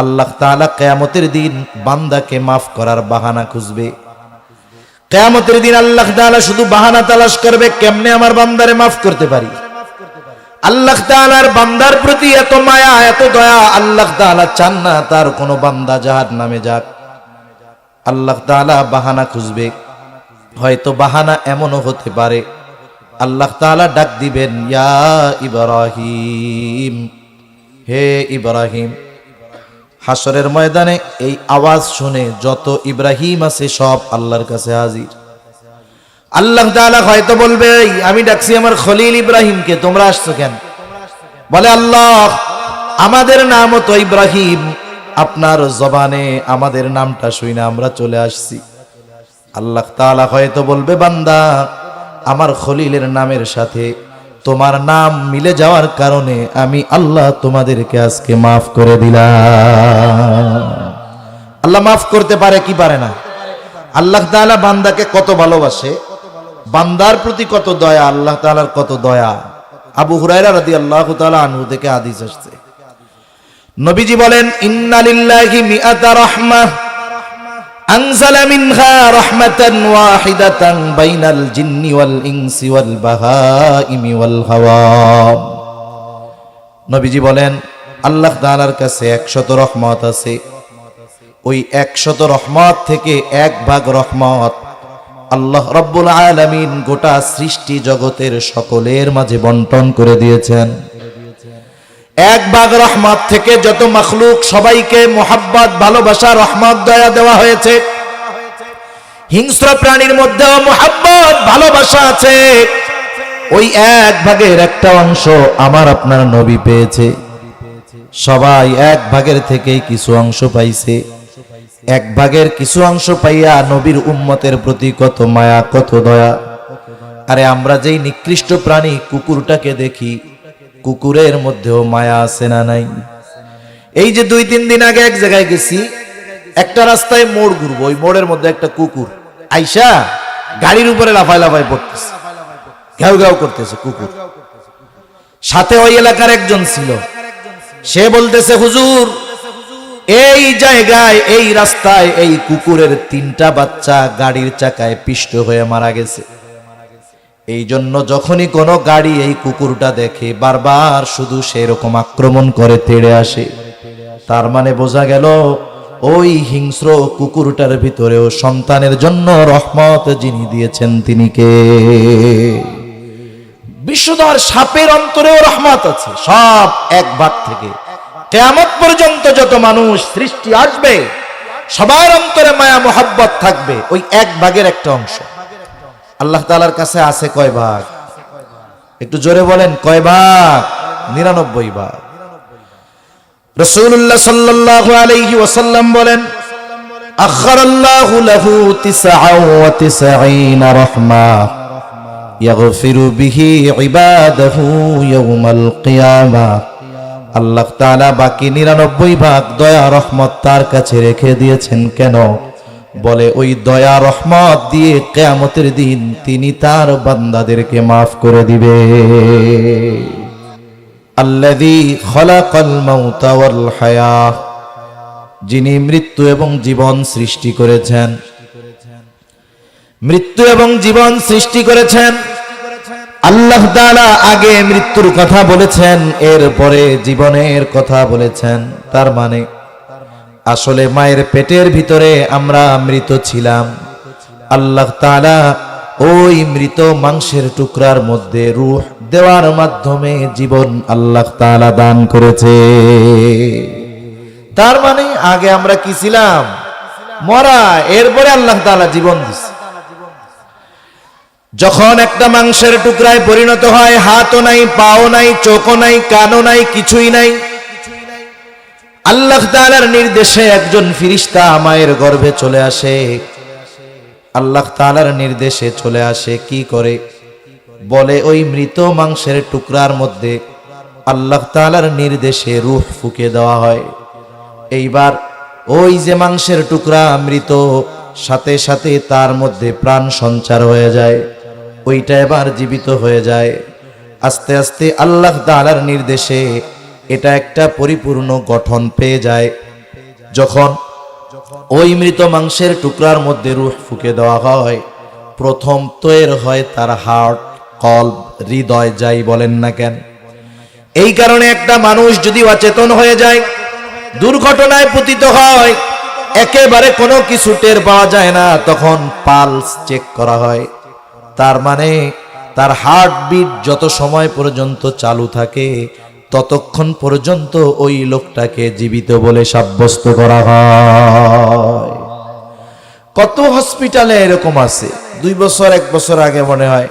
আল্লাহ তাআলা কিয়ামতের দিন বান্দাকে মাফ করার বাহানা খুঁজবে। কিয়ামতের দিন আল্লাহ তাআলা শুধু বাহানা তালাশ করবে, কেমনে আমার বান্দারে মাফ করতে পারি। আল্লাহ তাআলার বান্দার প্রতি এত মায়া, এত দয়া, আল্লাহ তাআলা চান না তার কোনো বান্দা জাহান্নামে যাক। আল্লাহ তাআলা বাহানা খুঁজবে। হয়তো বাহানা এমনও হতে পারে, আল্লাহ তাআলা ডাক দিবেন, ইয়া ইব্রাহিম, হে ইব্রাহিম। হাসরের ময়দানে এই আওয়াজ শুনে যত ইব্রাহিম আছে সব আল্লাহর কাছে হাজির। আল্লাহ তাআলা হয়তো বলবে, আমি ডাকছি আমার খলিল ইব্রাহিমকে, তোমরা আসছো কেন? বলে, আল্লাহ আমাদের নামও তো ইব্রাহিম, আপনার জবানে আমাদের নামটা শুনে আমরা চলে আসছি। আল্লাহ তাআলা হয়তো বলবে, বান্দা আমার খলিলের নামের সাথে তোমার নাম মিলে যাওয়ার কারণে আমি আল্লাহ তোমাদেরকে আজকে মাফ করে দিলাম। আল্লাহ মাফ করতে পারে কি পারে না? আল্লাহ তাআলা বান্দাকে কত ভালোবাসে, বান্দার প্রতি কত দয়া, আল্লাহ তাআলার কত দয়া। আবু হুরায়রা রাদিয়াল্লাহু তাআলা আনহু থেকে হাদিস আসছে, নবীজি বলেন, ইন্না লিল্লাহি মিআতা রাহমাহ আনজালা মিনহা রাহমাতান ওয়াহিদাতান বাইনাল জিন্নি ওয়াল ইনসি ওয়াল বাহাইমি ওয়াল হাওয়াম। নবীজি বলেন, আল্লাহ তাআলার কাছে 100 রহমত আছে। ওই 100 রহমত থেকে 1 ভাগ রহমত আল্লাহ রাব্বুল আলামিন গোটা সৃষ্টি জগতের সকলের মাঝে বন্টন করে দিয়েছেন। 1 ভাগ রহমত থেকে যত মাখলুক সবাইকে মোহাব্বত, ভালোবাসা, রহমত, দয়া দেওয়া হয়েছে। হিংস্র প্রাণীর মধ্যেও মোহাব্বত, ভালোবাসা আছে। ওই 1 ভাগের একটা অংশ আমার আপনার নবী পেয়েছে। সবাই 1 ভাগের থেকেই কিছু অংশ পাইছে। 1 ভাগের কিছু অংশ পাইয়া নবীর উম্মতের প্রতি কত মায়া, কত দয়া। আরে আমরা যেই নিকৃষ্ট প্রাণী কুকুরটাকে দেখি, কুকুরের মধ্যেও মায়া আছে না নাই? এই যে 2-3 দিন আগে এক জায়গায় গেছি, একটা রাস্তায় মোড় ঘুরবো, ওই মোড়ের মধ্যে একটা কুকুর আইসা গাড়ির উপরে লাফায় লাফায় পড়তেছে, ঘেউ ঘেউ করতেছে কুকুর। সাথে ওই এলাকার একজন ছিল, সে বলতেছে, হুজুর এই জায়গায়, এই রাস্তায় এই কুকুরের 3টা বাচ্চা গাড়ির চাকায় পিষ্ট হয়ে মারা গেছে। এই জন্য যখনই কোনো গাড়ি এই কুকুরটা দেখে বারবার শুধু সেরকম আক্রমণ করে, তেড়ে আসে। তার মানে বোঝা গেল ওই হিংস্র কুকুরটার ভিতরেও সন্তানের জন্য রহমত যিনি দিয়েছেন তিনি কে? বিশ্বধর সাপের অন্তরেও রহমত আছে। সব 1 ভাগ থেকে কিয়ামত পর্যন্ত যত মানুষ সৃষ্টি আসবে সবার অন্তরে মায়া, মোহাব্বত থাকবে। ওই 1 ভাগের একটা অংশ আল্লাহ তাআলার কাছে আছে কয় ভাগ? একটু জোরে বলেন, কয় ভাগ? 99 ভাগ। রাসূলুল্লাহ সাল্লাল্লাহু আলাইহি ওয়াসাল্লাম বলেন, আখারাল্লাহু লাহু 99 রাহমাহ ইয়াগফিরু বিহি ইবাদাহু ইয়াউমাল কিয়ামাহ। আল্লাহ তাআলা বাকি 99 ভাগ দয়া, রহমত তার কাছে রেখে দিয়েছেন। কেন? বলে ওই দয়া, রহমত দিয়ে কিয়ামতের দিন তিনি তার বান্দাদেরকে মাফ করে দিবে। আল্লাযী খলাকাল মাউতা ওয়াল হায়াহ, যিনি মৃত্যু এবং জীবন সৃষ্টি করেছেন। মৃত্যু এবং জীবন সৃষ্টি করেছেন আল্লাহ তাআলা। আগে মৃত্যুর কথা বলেছেন, এরপরে জীবনের কথা বলেছেন। তার মানে আসলে মায়ের পেটের ভিতরে আমরা মৃত ছিলাম। আল্লাহ তাআলা ওই মৃত মাংসের টুকরার মধ্যে রূহ দেওয়ার মাধ্যমে জীবন আল্লাহ তাআলা দান করেছে। তার মানে আগে আমরা কি ছিলাম? মরা। এরপরে আল্লাহ তাআলা জীবন দিছে। যখন একটা মাংসের টুকরায় পরিণত হয়, হাতও নাই, পাও নাই, চোখও নাই, কানও নাই, কিছুই নাই, আল্লাহ তাআলার নির্দেশে একজন ফেরেশতা মায়ের গর্ভে চলে আসে। আল্লাহ তাআলার নির্দেশে চলে আসে। কি করে? বলে ওই মৃত মাংসের টুকরার মধ্যে আল্লাহ তাআলার নির্দেশে রূহ ফুঁকে দেওয়া হয়। এইবার ওই যে মাংসের টুকরা মৃত, সাথে সাথে তার মধ্যে প্রাণ সঞ্চার হয়ে যায়। ওইটা এবার জীবিত হয়ে যায়। আস্তে আস্তে আল্লাহ তাআলার নির্দেশে এটা একটা পরিপূর্ণ গঠন পেয়ে যায়। যখন ওই মৃত মাংসের টুকরার মধ্যে রূহ ফুঁকে দেওয়া হয়, প্রথম তৈরি হয় তার হার্ট, কল্ব, হৃদয়, যাই বলেন না কেন। এই কারণে একটা মানুষ যদি অচেতন হয়ে যায়, দুর্ঘটনায় পতিত হয়, একেবারে কোনো কিছু টের পাওয়া যায় না, তখন পালস চেক করা হয়। তার মানে তার হার্টবিট যত সময় পর্যন্ত চালু থাকে ততক্ষণ পর্যন্ত ওই লোকটাকে জীবিত বলে সাব্যস্ত করা হয়। কত হসপিটালে এরকম আছে। 2 বছর 1 বছর আগে মনে হয়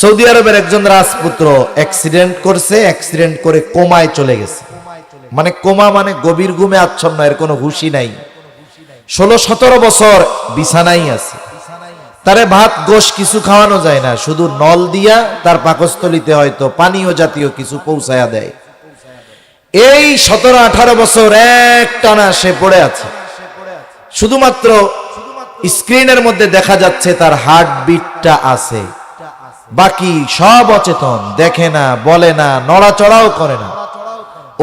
সৌদি আরবের একজন রাজপুত্র অ্যাক্সিডেন্ট করছে, অ্যাক্সিডেন্ট করে কোমায় চলে গেছে। মানে কোমা মানে গভীর ঘুমে আচ্ছন্ন, এর কোনো হুঁশই নাই। 16-17 বছর বিছানাই আছে। তারে ভাত গোশ কিছু খাওয়ানো যায় না, শুধু নল দিয়া তার পাকস্থলিতে হয়তো পানীয় জাতীয় কিছু পৌঁছায়া দেয়। এই 17-18 বছর একটানা সে পড়ে আছে। শুধুমাত্র স্ক্রিনের মধ্যে দেখা যাচ্ছে তার হার্টবিটটা আছে, বাকি সব অচেতন, দেখে না, বলে না, নড়াচড়াও করে না।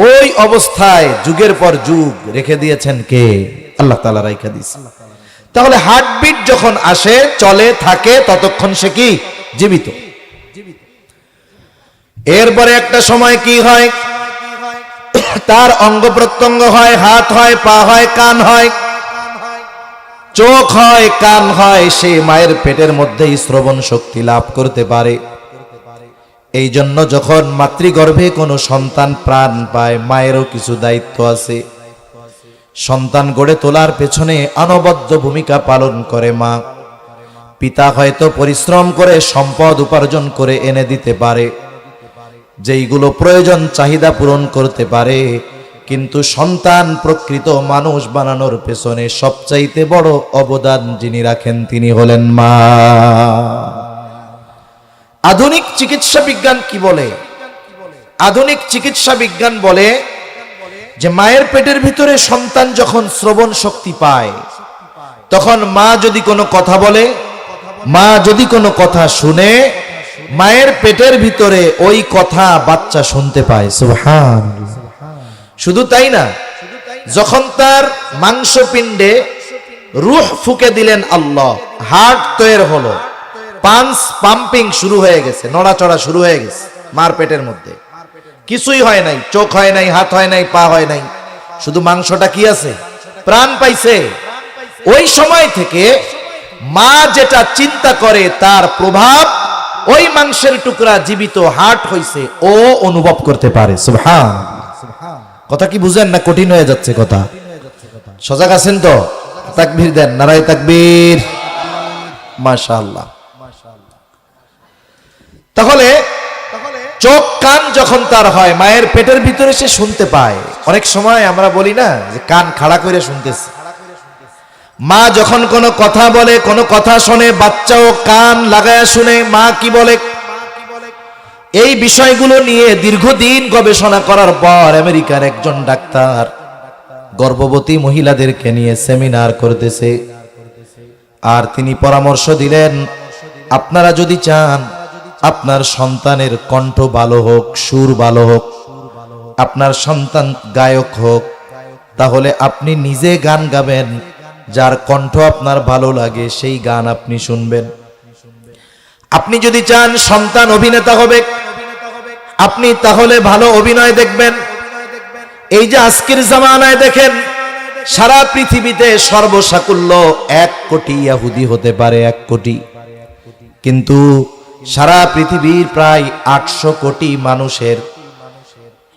ওই অবস্থায় যুগের পর যুগ রেখে দিয়েছেন কে? আল্লাহ তাআলা রাইখা দিয়েছে। তাহলে হার্টবিট যখন আসে, চলে, থাকে, ততক্ষণ সে কি? জীবিত। এরপরে একটা সময় কি হয়, তার অঙ্গ প্রত্যঙ্গ হয়, হাত হয়, পা হয়, কান হয়, চোখ হয়, কান হয়, সে মায়ের পেটের মধ্যেই শ্রবণ শক্তি লাভ করতে পারে। এই জন্য যখন মাতৃগর্ভে কোনো সন্তান প্রাণ পায়, মায়েরও কিছু দায়িত্ব আছে। সন্তান গড়ে তোলার পেছনে অনবদ্য ভূমিকা পালন করে মা। পিতা হয়তো পরিশ্রম করে সম্পদ উপার্জন করে এনে দিতে পারে, যেইগুলো প্রয়োজন চাহিদা পূরণ করতে পারে, কিন্তু সন্তান প্রকৃত মানুষ বানানোর পেছনে সবচাইতে বড় অবদান যিনি রাখেন তিনি হলেন মা। আধুনিক চিকিৎসা বিজ্ঞান কি বলে? আধুনিক চিকিৎসা বিজ্ঞান বলে যে মায়ের পেটের ভিতরে সন্তান যখন শ্রবণ শক্তি পায়, তখন মা যদি কোনো কথা বলে, মা যদি কোনো কথা শুনে, মায়ের পেটের ভিতরে ওই কথা বাচ্চা শুনতে পায়। সুবহানাল্লাহ। শুধু তাই না, যখন তার মাংসপিণ্ডে রূহ ফুঁকে দিলেন আল্লাহ, হার্ট তৈরি হলো, পাঞ্চ পাম্পিং শুরু হয়ে গেছে, নড়াচড়া শুরু হয়ে গেছে মার পেটের মধ্যে। কিছুই হয় নাই, চোখ হয় নাই, হাত হয় নাই, পা হয় নাই, শুধু মাংসটা কি আছে? প্রাণ পাইছে। ওই সময় থেকে মা যেটা চিন্তা করে তার প্রভাব ওই মাংসের টুকরা জীবিত হার্ট হইছে ও অনুভব করতে পারে। সুবহানাল্লাহ। কথা কি বুঝেন না কঠিন হয়ে যাচ্ছে কথা? সজাগ আছেন তো? তাকবীর দেন, নারায়ে তাকবীর। মাশাআল্লাহ। তাহলে চোখ কান যখন তার হয়, মায়ের পেটের ভিতরে সে শুনতে পায়। অনেক সময় আমরা বলি না যে কান খাড়া করে শুনতেছে। মা যখন কোনো কথা বলে, কোনো কথা শোনে, বাচ্চাও কান লাগায়া শুনে মা কি বলে। এই বিষয়গুলো নিয়ে দীর্ঘদিন গবেষণা করার পর আমেরিকার একজন ডাক্তার গর্ভবতী মহিলাদেরকে নিয়ে সেমিনার করতেছে, আর তিনি পরামর্শ দিলেন, আপনারা যদি চান আপনার সন্তানের কণ্ঠ ভালো হোক, সুর ভালো হোক, আপনার সন্তান গায়ক হোক, তাহলে আপনি নিজে গান গাবেন, যার কণ্ঠ আপনার ভালো লাগে সেই গান আপনি শুনবেন। আপনি যদি চান সন্তান অভিনেতা হবে, আপনি তাহলে ভালো অভিনয় দেখবেন। এই যে আজকের জামানায় দেখেন সারা পৃথিবীতে সর্বসাকুল্য 1 কোটি ইহুদি হতে পারে, 1 কোটি, কিন্তু সারা পৃথিবীর প্রায় 800 কোটি মানুষের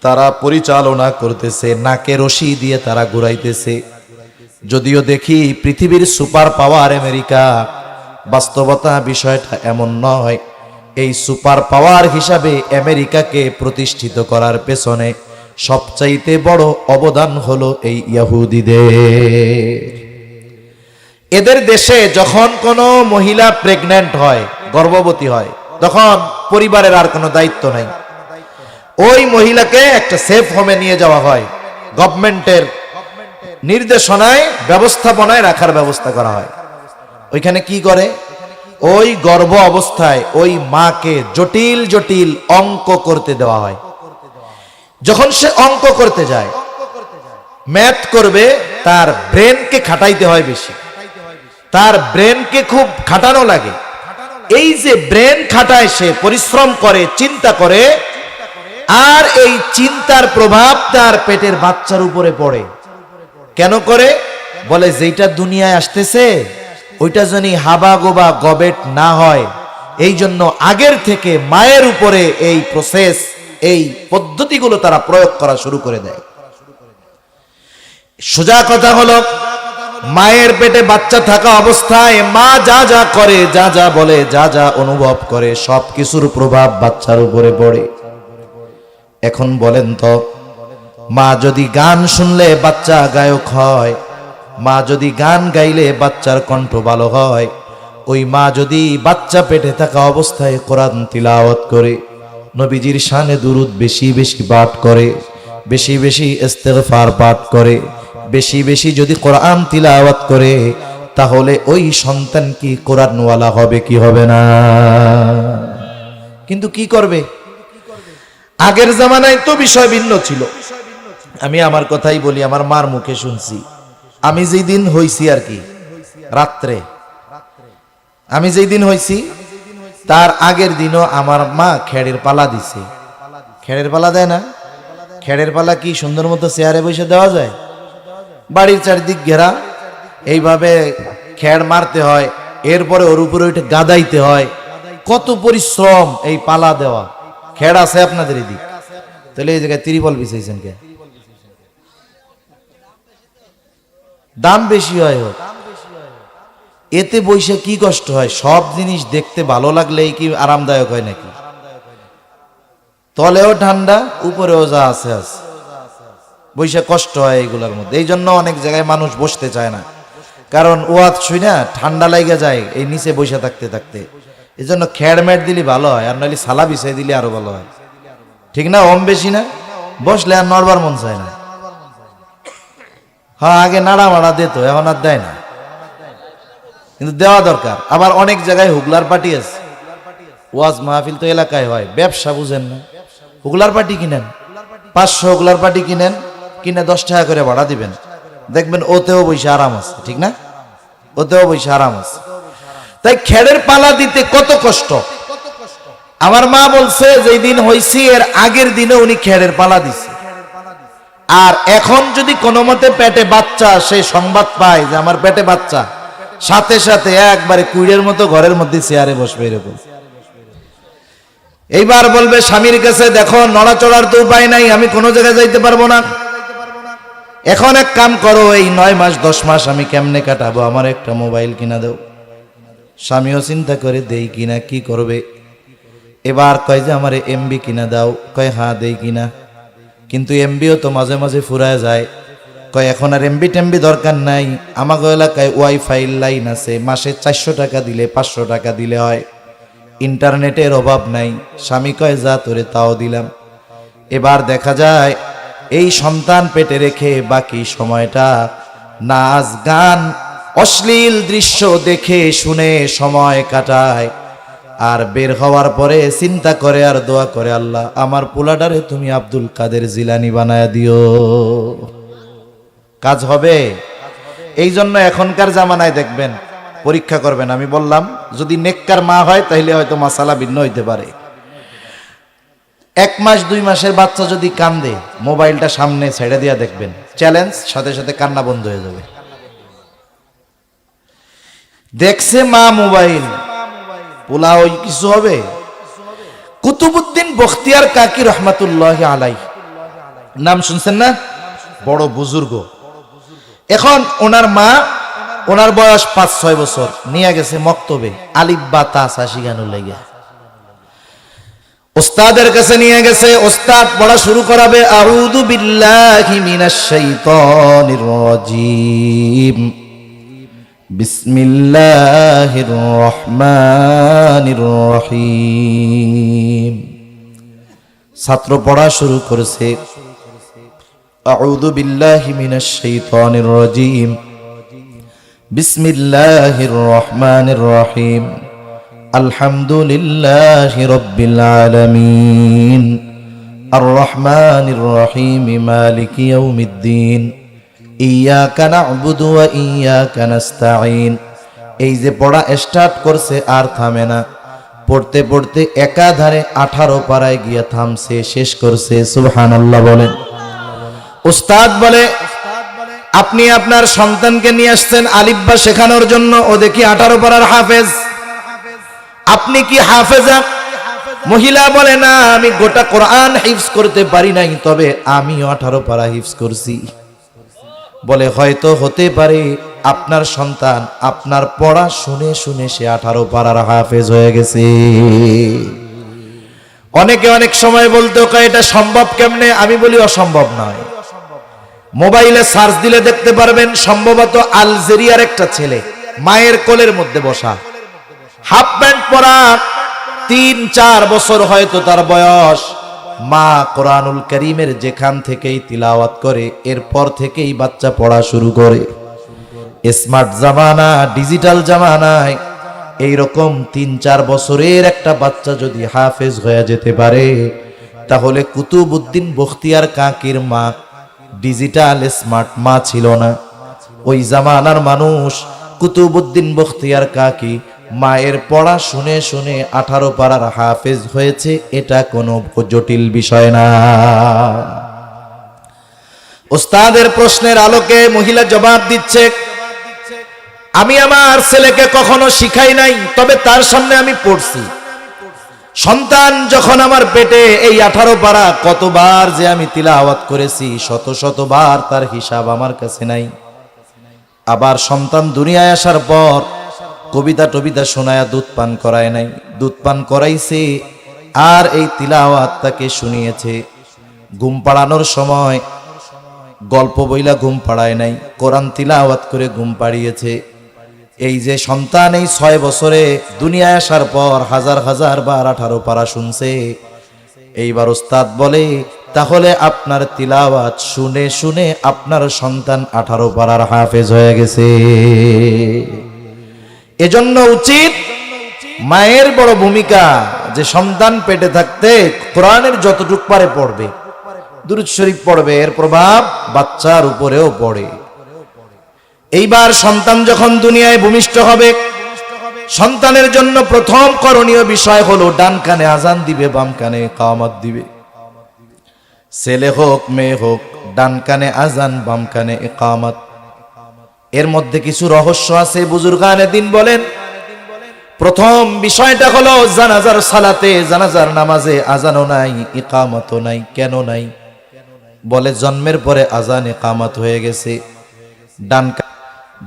তারা পরিচালনা করতেছে, নাকে রশি দিয়ে তারা ঘুরাইতেছে। যদিও দেখি পৃথিবীর সুপার পাওয়ার আমেরিকা, বাস্তবতা বিষয়টা এমন নয়। এই সুপার পাওয়ার হিসাবে আমেরিকাকে প্রতিষ্ঠিত করার পেছনে সবচাইতে বড় অবদান হলো এই ইহুদিদের। এদের দেশে যখন কোনো মহিলা প্রেগন্যান্ট হয়, গর্ভবতী হয়, তখন পরিবারের আর কোনো দায়িত্ব নাই। ওই মহিলাকে একটা সেফ হোমে নিয়ে যাওয়া হয়, গভর্নমেন্টের নির্দেশনায় ব্যবস্থাপনায় রাখার ব্যবস্থা করা হয়। ওইখানে কি করে, ওই গর্ভ অবস্থায় ওই মাকে জটিল জটিল অঙ্ক করতে দেওয়া হয়। যখন সে অঙ্ক করতে যায়, ম্যাথ করবে, তার ব্রেনকে খাটাইতে হয় বেশি, তার ব্রেনকে খুব খাটানো লাগে। এই যে ব্রেন খাটায়, সে পরিশ্রম করে, চিন্তা করে, আর এই চিন্তার প্রভাব তার পেটের বাচ্চার উপরে পড়ে। কেন করে? বলে যেটা দুনিয়ায় আসতেছে ওইটা যেন হাবা গোবা গবেট না হয়, এই জন্য আগের থেকে মায়ের উপরে এই প্রসেস, এই পদ্ধতিগুলো তারা প্রয়োগ করা শুরু করে দেয়। সোজা কথা হলো, মায়ের পেটে বাচ্চা থাকা অবস্থায় মা যা যা করে, যা যা বলে, যা যা অনুভব করে, সব কিছুর প্রভাব বাচ্চার উপরে পড়ে। এখন বলেন তো, মা যদি গান শুনলে বাচ্চা গায়ক হয়, মা যদি গান গাইলে বাচ্চার কণ্ঠ ভালো হয়, ওই মা যদি বাচ্চা পেটে থাকা অবস্থায় কোরআন তিলাওয়াত করে, নবীজির শানে দুরূদ বেশি বেশি পাঠ করে, বেশি বেশি ইস্তিগফার পাঠ করে, বেশি বেশি যদি কোরআন তিলাওয়াত করে, তাহলে ওই সন্তান কি কোরআনওয়ালা হবে কি হবে না? কিন্তু কি করবে? আগের জামানায় তো বিষয় ভিন্ন ছিল। আমি আমার কথাই বলি, আমার মার মুখে শুনছি। আমি যেই দিন হইছি আর কি, রাত্রে আমি যেই দিন হইছি তার আগের দিনও আমার মা খেড়ের পালা দিছে। খেড়ের পালা দেয় না? খেড়ের পালা কি সুন্দর মতো চেয়ারে বসে দেওয়া যায়? বাড়ির চারিদিক ঘেরা, এইভাবে খেড় মারতে হয়, এরপরে ওর উপরে ওইটা গাদাইতে হয়। কত পরিশ্রম এই পালা দেওয়া। খেড় আছে আপনাদের এদিক? তাহলে এই জায়গায় ত্রিপল বিছাইছেন কে? দাম বেশি হয় হোক, এতে বইসা কি কষ্ট হয়? সব জিনিস দেখতে ভালো লাগলেই কি আরামদায়ক হয় নাকি? তলেও ঠান্ডা, উপরেও যা আছে আছে, বইসা কষ্ট হয় এইগুলোর মধ্যে। এই জন্য অনেক জায়গায় মানুষ বসতে চায় না, কারণ ওয়াজ শুই না ঠান্ডা লাগে যায় এই নিচে বসে থাকতে থাকতে। এই জন্য খেড় মেট দিলে ভালো হয়, আর নইলে সালা বিছাই দিলে আরো ভালো হয়। ঠিক না? ওম বেশি না? বসলে আর নড়বার মন চায় না। হ্যাঁ, আগে নাড়া মাড়া দিত, এখন আর দেয় না, কিন্তু দেওয়া দরকার। আবার অনেক জায়গায় হুগলার পার্টি আছে, ওয়াজ মাহফিল তো এলাকায় হয়, ব্যবসা বুঝেন না, হুগলার পার্টি কিনেন, 500 হুগলার পার্টি কিনেন, কিনে 10 টাকা করে ভাড়া দিবেন, দেখবেন ওতেও বসে আরাম আছে। ঠিক না? ওতেও বসে আরাম আছে। তাই খেড়ের পালা দিতে কত কষ্ট। আমার মা বলছে যেই দিন হইছি এর আগের দিনে উনি খেড়ের পালা দিছে। আর এখন যদি কোনো মতে পেটে বাচ্চা, সে সংবাদ পায় যে আমার পেটে বাচ্চা, সাথে সাথে একবারে কুইরের মতো ঘরের মধ্যে চেয়ারে বসবে এরকম। এইবার বলবে স্বামীর কাছে, দেখো নড়াচড়ার তো উপায় নাই, আমি কোনো জায়গায় যাইতে পারবো না, এখন এক কাম করো, এই 9 মাস 10 মাস আমি কেমনে কাটাবো, আমার একটা মোবাইল কিনা দাও। স্বামীও চিন্তা করে দেই কিনা, কি করবে। এবার কয় যে আমারে এমবি কিনা দাও। কয় হ্যাঁ দেই কিনা, কিন্তু এমবিও তো মাঝে মাঝে ফুরায় যায়। কয় এখন আর এমবি টেমবি দরকার নাই, আমাগো এলাকায় ওয়াইফাই লাইন আছে, মাসে 400 টাকা দিলে 500 টাকা দিলে হয়, ইন্টারনেটের অভাব নাই। স্বামী কয় যা তোরে তাও দিলাম। এবার দেখা যায় এই সন্তান পেটে রেখে বাকি সময়টা নাচ গান অশ্লীল দৃশ্য দেখে শুনে সময় কাটায়। আর বের হওয়ার পরে চিন্তা করে আর দোয়া করে, আল্লাহ আমার পোলাডারে তুমি আব্দুল কাদের জিলানি বানায়া দিও। কাজ হবে? এই জন্য এখনকার জামানায় দেখবেন, পরীক্ষা করবেন। আমি বললাম যদি নেককার মা হয় তাহলে হয়তো মাসালা ভিন্ন হইতে পারে। 1 মাস 2 মাসের বাচ্চা যদি কান্দে, মোবাইলটা সামনে ছেড়ে দিয়া দেখবেন, চ্যালেঞ্জ, সাথে সাথে কান্না বন্ধ হয়ে যাবে। দেখছে মা মোবাইল, পোলা ওই কিছু হবে? কুতুবউদ্দিন বখতিয়ার কাকি রহমাতুল্লাহ আলাই, নাম শুনছেন না? বড় বুজুর্গ। এখন ওনার মা, ওনার বয়স 5-6 বছর, নিয়ে গেছে মক্তবে আলিফ বা তা শিখানোর লাগে। ওস্তাদের কাছে নিয়ে গেছে, ওস্তাদ পড়া শুরু করাবে, আউযু বিল্লাহি মিনাশ শাইতানির রাজিম, বিসমিল্লাহির রহমানির রহিম। ছাত্র পড়া শুরু করেছে, আউযু বিল্লাহি মিনাশ শাইতানির রাজিম, বিসমিল্লাহির রহমানির রহিম, আলহামদুলিল্লাহি রাব্বিল আলামিন, আর রহমানির রহিম, মালিকি ইয়াউমিদ্দিন, ইয়াকা না'বুদু ওয়া ইয়াকা নাস্তাঈন। এই যে পড়া স্টার্ট করছে আর থামে না, পড়তে পড়তে একাধারে 18 পারায় গিয়ে থামছে, শেষ করছে। সুবহানাল্লাহ বলেন। উস্তাদ বলে, আপনি আপনার সন্তানকে নিয়ে আসছেন আলিফ বা শেখানোর জন্য, ও দেখি 18 পারার হাফেজ। আপনি কি হাফেজা? মহিলা বলে, না, আমি গোটা কোরআন হিফজ করতে পারি নাই, তবে আমিও 18 পারা হিফজ করছি। বলে, হয়তো হতে পারে আপনার সন্তান আপনার পড়া শুনে শুনে সে 18 পারার হাফেজ হয়ে গেছে। অনেকে অনেক সময় বলতে কয় এটা সম্ভব কেমনে? আমি বলি অসম্ভব নয়। মোবাইলে সার্চ দিলে দেখতে পারবেন, সম্ভবত আলজেরিয়ার একটা ছেলে মায়ের কোলের মধ্যে বসা, হাফ প্যান্ট পরা, 3-4 বছর হয়তো তার বয়স। মা কোরআনুল কারীমের যেখান থেকেই তিলাওয়াত করে, এরপর থেকেই বাচ্চা পড়া শুরু করে। স্মার্ট জামানা, ডিজিটাল জামানায় এইরকম 3-4 বছরের একটা বাচ্চা যদি হাফেজ হয়ে যেতে পারে, তাহলে কুতুবউদ্দিন বখতিয়ার কাকির মা ডিজিটাল স্মার্ট মা ছিল না। ওই জামানার মানুষ কুতুবউদ্দিন বখতিয়ার কাকি মায়ের পড়া শুনে শুনে 18 পারার হাফেজ হয়েছে, এটা কোনো জটিল বিষয় না। ওস্তাদের প্রশ্নের আলোকে মহিলা জবাব দিচ্ছে, আমি আমার ছেলেকে কখনো শিখাই নাই, তবে তার সামনে আমি পড়ছি। সন্তান যখন আমার পেটে, এই 18 পারা কতবার যে আমি তিলাওয়াত করেছি, শত শতবার, তার হিসাব আমার কাছে নাই। আবার সন্তান দুনিয়ায় আসার পর কবিতা টবিতা শোনায়া দুধ পান করায় নাই, দুধ পান করাইছে, আর এই তিলাওয়াত তাকে শুনিয়েছে। ঘুম পাড়ানোর সময় গল্প বইলা ঘুম পাড়ায় নাই, কোরআন তিলাওয়াত করে ঘুম পাড়িয়েছে। এই যে সন্তান এই 6 বছরে দুনিয়ায় আসার পর হাজার হাজার বার 18 পারা শুনছে। এইবার ওস্তাদ বলে, তাহলে আপনার তিলাওয়াত শুনে শুনে আপনার সন্তান 18 পারার হাফেজ হয়ে গেছে। এজন্য উচিত, মায়ের বড় ভূমিকা, যে সন্তান পেটে থাকতে কোরআনের যতটুক পারে পড়বে, দুরূদ শরীফ পড়বে, এর প্রভাব বাচ্চার উপরেও পড়ে। এইবার সন্তান যখন দুনিয়ায় ভূমিষ্ঠ হবে, সন্তানের জন্য প্রথম করণীয় বিষয় হলো ডান কানে আজান দিবে, বাম কানে ইকামত দিবে। ছেলে হোক মেয়ে হোক, ডান কানে আজান, বাম কানে ইকামত। এর মধ্যে কিছু রহস্য আছে। বুজুর্গানে দিন বলেন, প্রথম বিষয়টা হলো জানাজার সালাতে, জানাজার নামাজে আজানও নাই, ইকামতও নাই। কেন নাই? বলে, জন্মের পরে আজান ইকামত হয়ে গেছে। ডান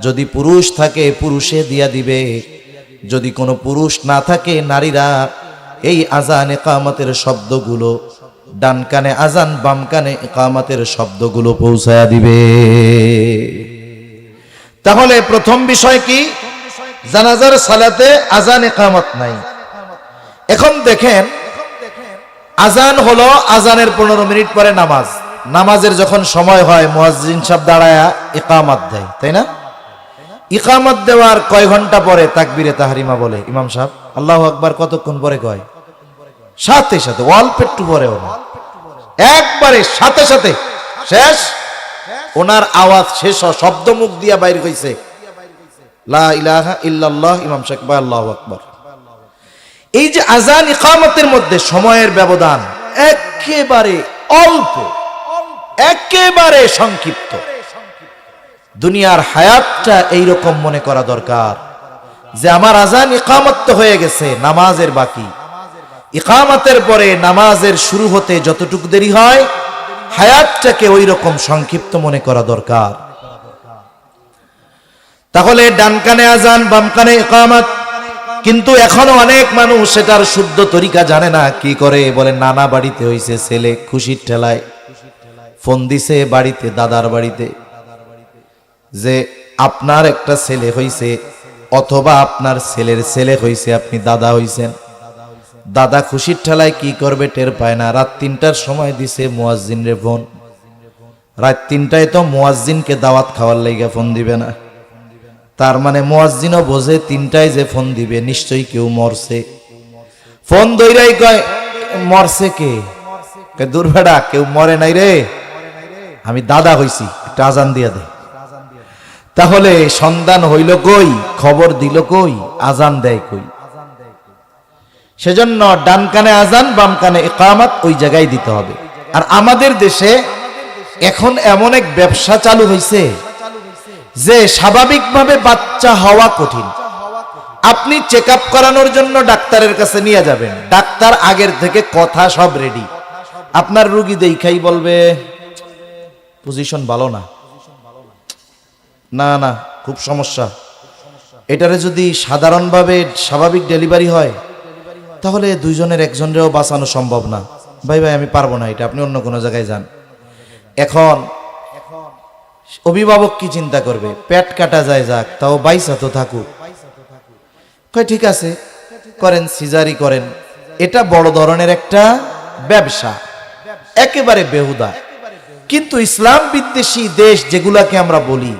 যদি পুরুষ থাকে পুরুষে দিয়া দিবে, যদি কোনো পুরুষ না থাকে নারীরা এই আজান ইকামতের শব্দগুলো, ডান কানে আজান বাম কানে ইকামতের শব্দগুলো পৌঁছায়া দিবে। তাহলে প্রথম বিষয় কি? জানাজার সালাতে আজান ইকামত নাই। এখন দেখেন, আজান হলো, আজানের 15 মিনিট পরে নামাজ। নামাজের যখন সময় হয় মুয়াজ্জিন সাহেব দাঁড়ায়া ইকামত দেয়, তাই না? ইকামত দেওয়ার কয় ঘন্টা পরে তাকবীরে তাহরিমা বলে ইমাম সাহেব, আল্লাহু আকবার কতক্ষণ পরে কয়? সাথে সাথে, অল্প একটু পরেও না, একবারে সাথে সাথে শেষ। ওনার আওয়াজ শেষ, শব্দ মুখ দিয়া বাইর হইছে, লা ইলাহা ইল্লাল্লাহ, ইমাম সাহেব কয় আল্লাহু আকবার। এই যে আজান ইকামতের মধ্যে সময়ের ব্যবধান একেবারে অল্প, একেবারে সংক্ষিপ্ত। দুনিয়ার হায়াতটা এইরকম মনে করা দরকার যে আমার আজান ইকামত তো হয়ে গেছে, নামাজের বাকি। ইকামতের পরে নামাজের শুরু হতে যতটুকু দেরি হয়, হায়াতটাকে ওই রকম সংক্ষিপ্ত মনে করা দরকার। তাহলে ডান কানে আজান বাম কানে ইকামত। কিন্তু এখনো অনেক মানুষ সেটার শুদ্ধ তরিকা জানে না। কি করে? বলে, নানা বাড়িতে হইছে ছেলে, খুশির ঠেলায় ফোন দিছে বাড়িতে, দাদার বাড়িতে, যে আপনার একটা ছেলে হইছে, অথবা আপনার ছেলের ছেলে হইছে, আপনি দাদা হইছেন। দাদা খুশির ঠেলায় কি করবে টের পায় না। রাত 3টার সময় দিছে মুয়াজ্জিন রে ফোন। রাত 3টায় তো মুয়াজ্জিনকে দাওয়াত খাওয়ার লাইগা ফোন দিবে না। তার মানে মুয়াজ্জিনও বোঝে 3টায় যে ফোন দিবে নিশ্চয়ই কেউ মরছে। ফোন দইরাই কয়, মরছে কে? দূর বেড়া, কেউ মরে নাই রে, আমি দাদা হইছি, একটা আজান দিয়ে দে। তাহলে সন্ধান হইল কই, খবর দিল কই, আজান দেয় কই? সেজন্য ডান কানে আজান, বাম কানে ইকামত, ওই জায়গায় দিতে হবে। আর আমাদের দেশে এখন এমন এক ব্যবসা চালু হয়েছে যে স্বাভাবিকভাবে বাচ্চা হওয়া কঠিন। আপনি চেক আপ করানোর জন্য ডাক্তারের কাছে নিয়ে যাবেন, ডাক্তার আগের থেকে কথা সব রেডি। আপনার রুগী দেখাই বলবে পজিশন ভালো না, না না খুব সমস্যা, এটারে যদি সাধারণভাবে স্বাভাবিক ডেলিভারি হয় তাহলে দুইজনের একজনেরও বাঁচানো সম্ভব না। ভাই ভাই আমি পারবো না এটা, আপনি অন্য কোনো জায়গায় যান। এখন অভিভাবক কি চিন্তা করবে? পেট কাটা যায় যাক, তাও বাইসা তো থাকুক। কয় ঠিক আছে করেন, সিজারি করেন। এটা বড় ধরনের একটা ব্যবসা, একেবারে বেহুদা। কিন্তু ইসলাম বিদ্বেষী দেশ যেগুলাকে আমরা বলি,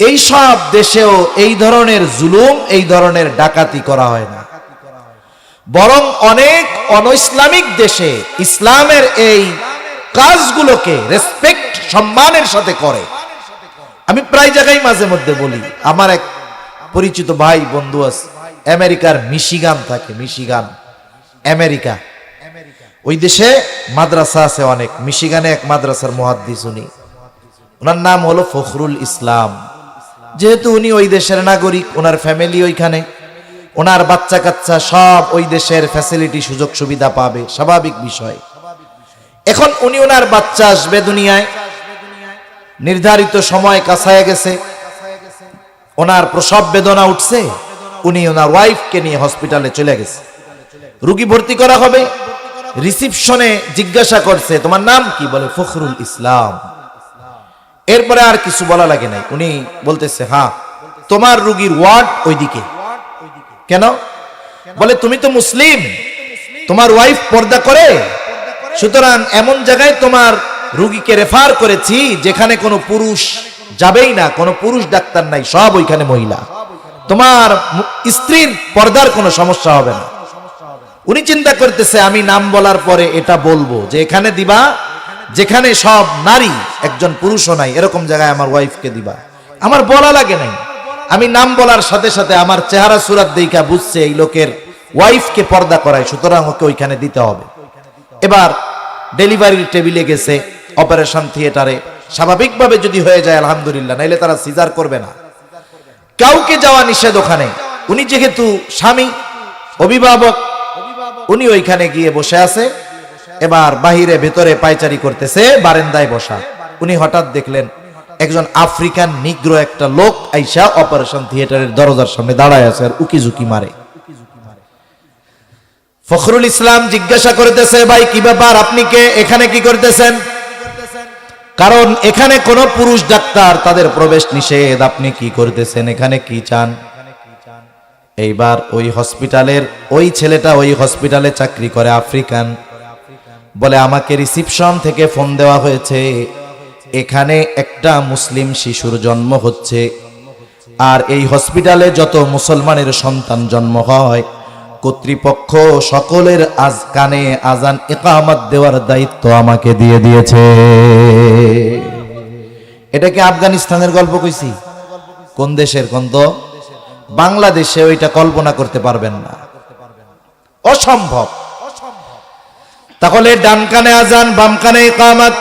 এই সব দেশেও এই ধরনের জুলুম, এই ধরনের ডাকাতি করা হয় না। বরং অনেক অনইসলামিক দেশে ইসলামের এই কাজগুলোকে রেসপেক্ট, সম্মানের সাথে করে। আমি প্রায় জায়গায় মাঝে মধ্যে বলি, আমার এক পরিচিত ভাই বন্ধু আছে আমেরিকার মিশিগান থাকে, মিশিগান আমেরিকা। ওই দেশে মাদ্রাসা আছে অনেক। মিশিগানে এক মাদ্রাসার মুহাদ্দিস উনি, ওনার নাম হলো ফখরুল ইসলাম। যেহেতু উনি ওই দেশের নাগরিক, ওনার ফ্যামিলি ওইখানে, ওনার বাচ্চা কাচ্চা সব ওই দেশের ফ্যাসিলিটি সুযোগ সুবিধা পাবে, স্বাভাবিক বিষয়। এখন উনি ওনার বাচ্চা আসবে দুনিয়ায়, নির্ধারিত সময় কাছায় গেছে, ওনার প্রসব বেদনা উঠছে, উনি ওনার ওয়াইফকে নিয়ে হসপিটালে চলে গেছে। রুগী ভর্তি করা হবে, রিসিপশনে জিজ্ঞাসা করছে তোমার নাম কি? বলে ফখরুল ইসলাম। এরপরে আর কিছু বলা লাগে নাই, উনি বলতেছে হ্যাঁ তোমার রুগীর ওয়ার্ড ওইদিকে। কেন? বলে তুমি তো মুসলিম, তোমার ওয়াইফ পর্দা করে, সুতরাং এমন জায়গায় তোমার রুগীকে রেফার করেছি যেখানে কোনো পুরুষ যাবেই না, কোনো পুরুষ ডাক্তার নাই, সব ওইখানে মহিলা, তোমার স্ত্রীর পর্দার কোনো সমস্যা হবে না। উনি চিন্তা করতেছে আমি নাম বলার পরে এটা বলবো যে এখানে দিবা যেখানে সব নারী, একজন পুরুষও নাই, এরকম জায়গায় আমার ওয়াইফকে দিবা। আমার বলা লাগে নাই, আমি নাম বলার সাথে সাথে আমার চেহারা সুরাত দেখা বুঝছে এই লোকের ওয়াইফকে পর্দা করায়, সুতরাং ওকে ওইখানে দিতে হবে। এবার ডেলিভারির টেবিলে গেছে, অপারেশন থিয়েটারে, স্বাভাবিকভাবে যদি হয়ে যায় আলহামদুলিল্লাহ, নাইলে তারা সিজার করবে না। কাউকে যাওয়া নিষেধ ওখানে। উনি যেহেতু স্বামী, অভিভাবক, উনি ওইখানে গিয়ে বসে আছে। এবার বাহিরে ভেতরে পায়চারি করতেছে, বারান্দায় বসা। উনি হঠাৎ দেখলেন একজন আফ্রিকান নিগ্রো একটা লোক আইসা অপারেশন থিয়েটারের দরজার সামনে দাঁড়ায় আছে আর উকি ঝুঁকি মারে। ফখরুল ইসলাম জিজ্ঞাসা করতেছে ভাই কি ব্যাপার, আপনি কে, এখানে কি করতেছেন? কারণ এখানে কোন পুরুষ ডাক্তার, তাদের প্রবেশ নিষেধ, আপনি কি করতেছেন, এখানে কি চান? এইবার ওই হসপিটালের ওই ছেলেটা ওই হসপিটালে চাকরি করে, আফ্রিকান, বলে আমাকে রিসিপশন থেকে ফোন দেওয়া হয়েছে, এখানে একটা মুসলিম শিশুর জন্ম হচ্ছে, আর এই হসপিটালে যত মুসলমানের সন্তান জন্ম হয় কর্তৃপক্ষ সকলের কানে আজান ইকামত দেওয়ার দায়িত্ব আমাকে দিয়ে দিয়েছে। এটা কি আফগানিস্তানের গল্প কইছি? কোন দেশের? কোন তো বাংলাদেশে ওইটা কল্পনা করতে পারবেন না, অসম্ভব। তাহলে ডান কানে আজান, বাম কানে ইকামত।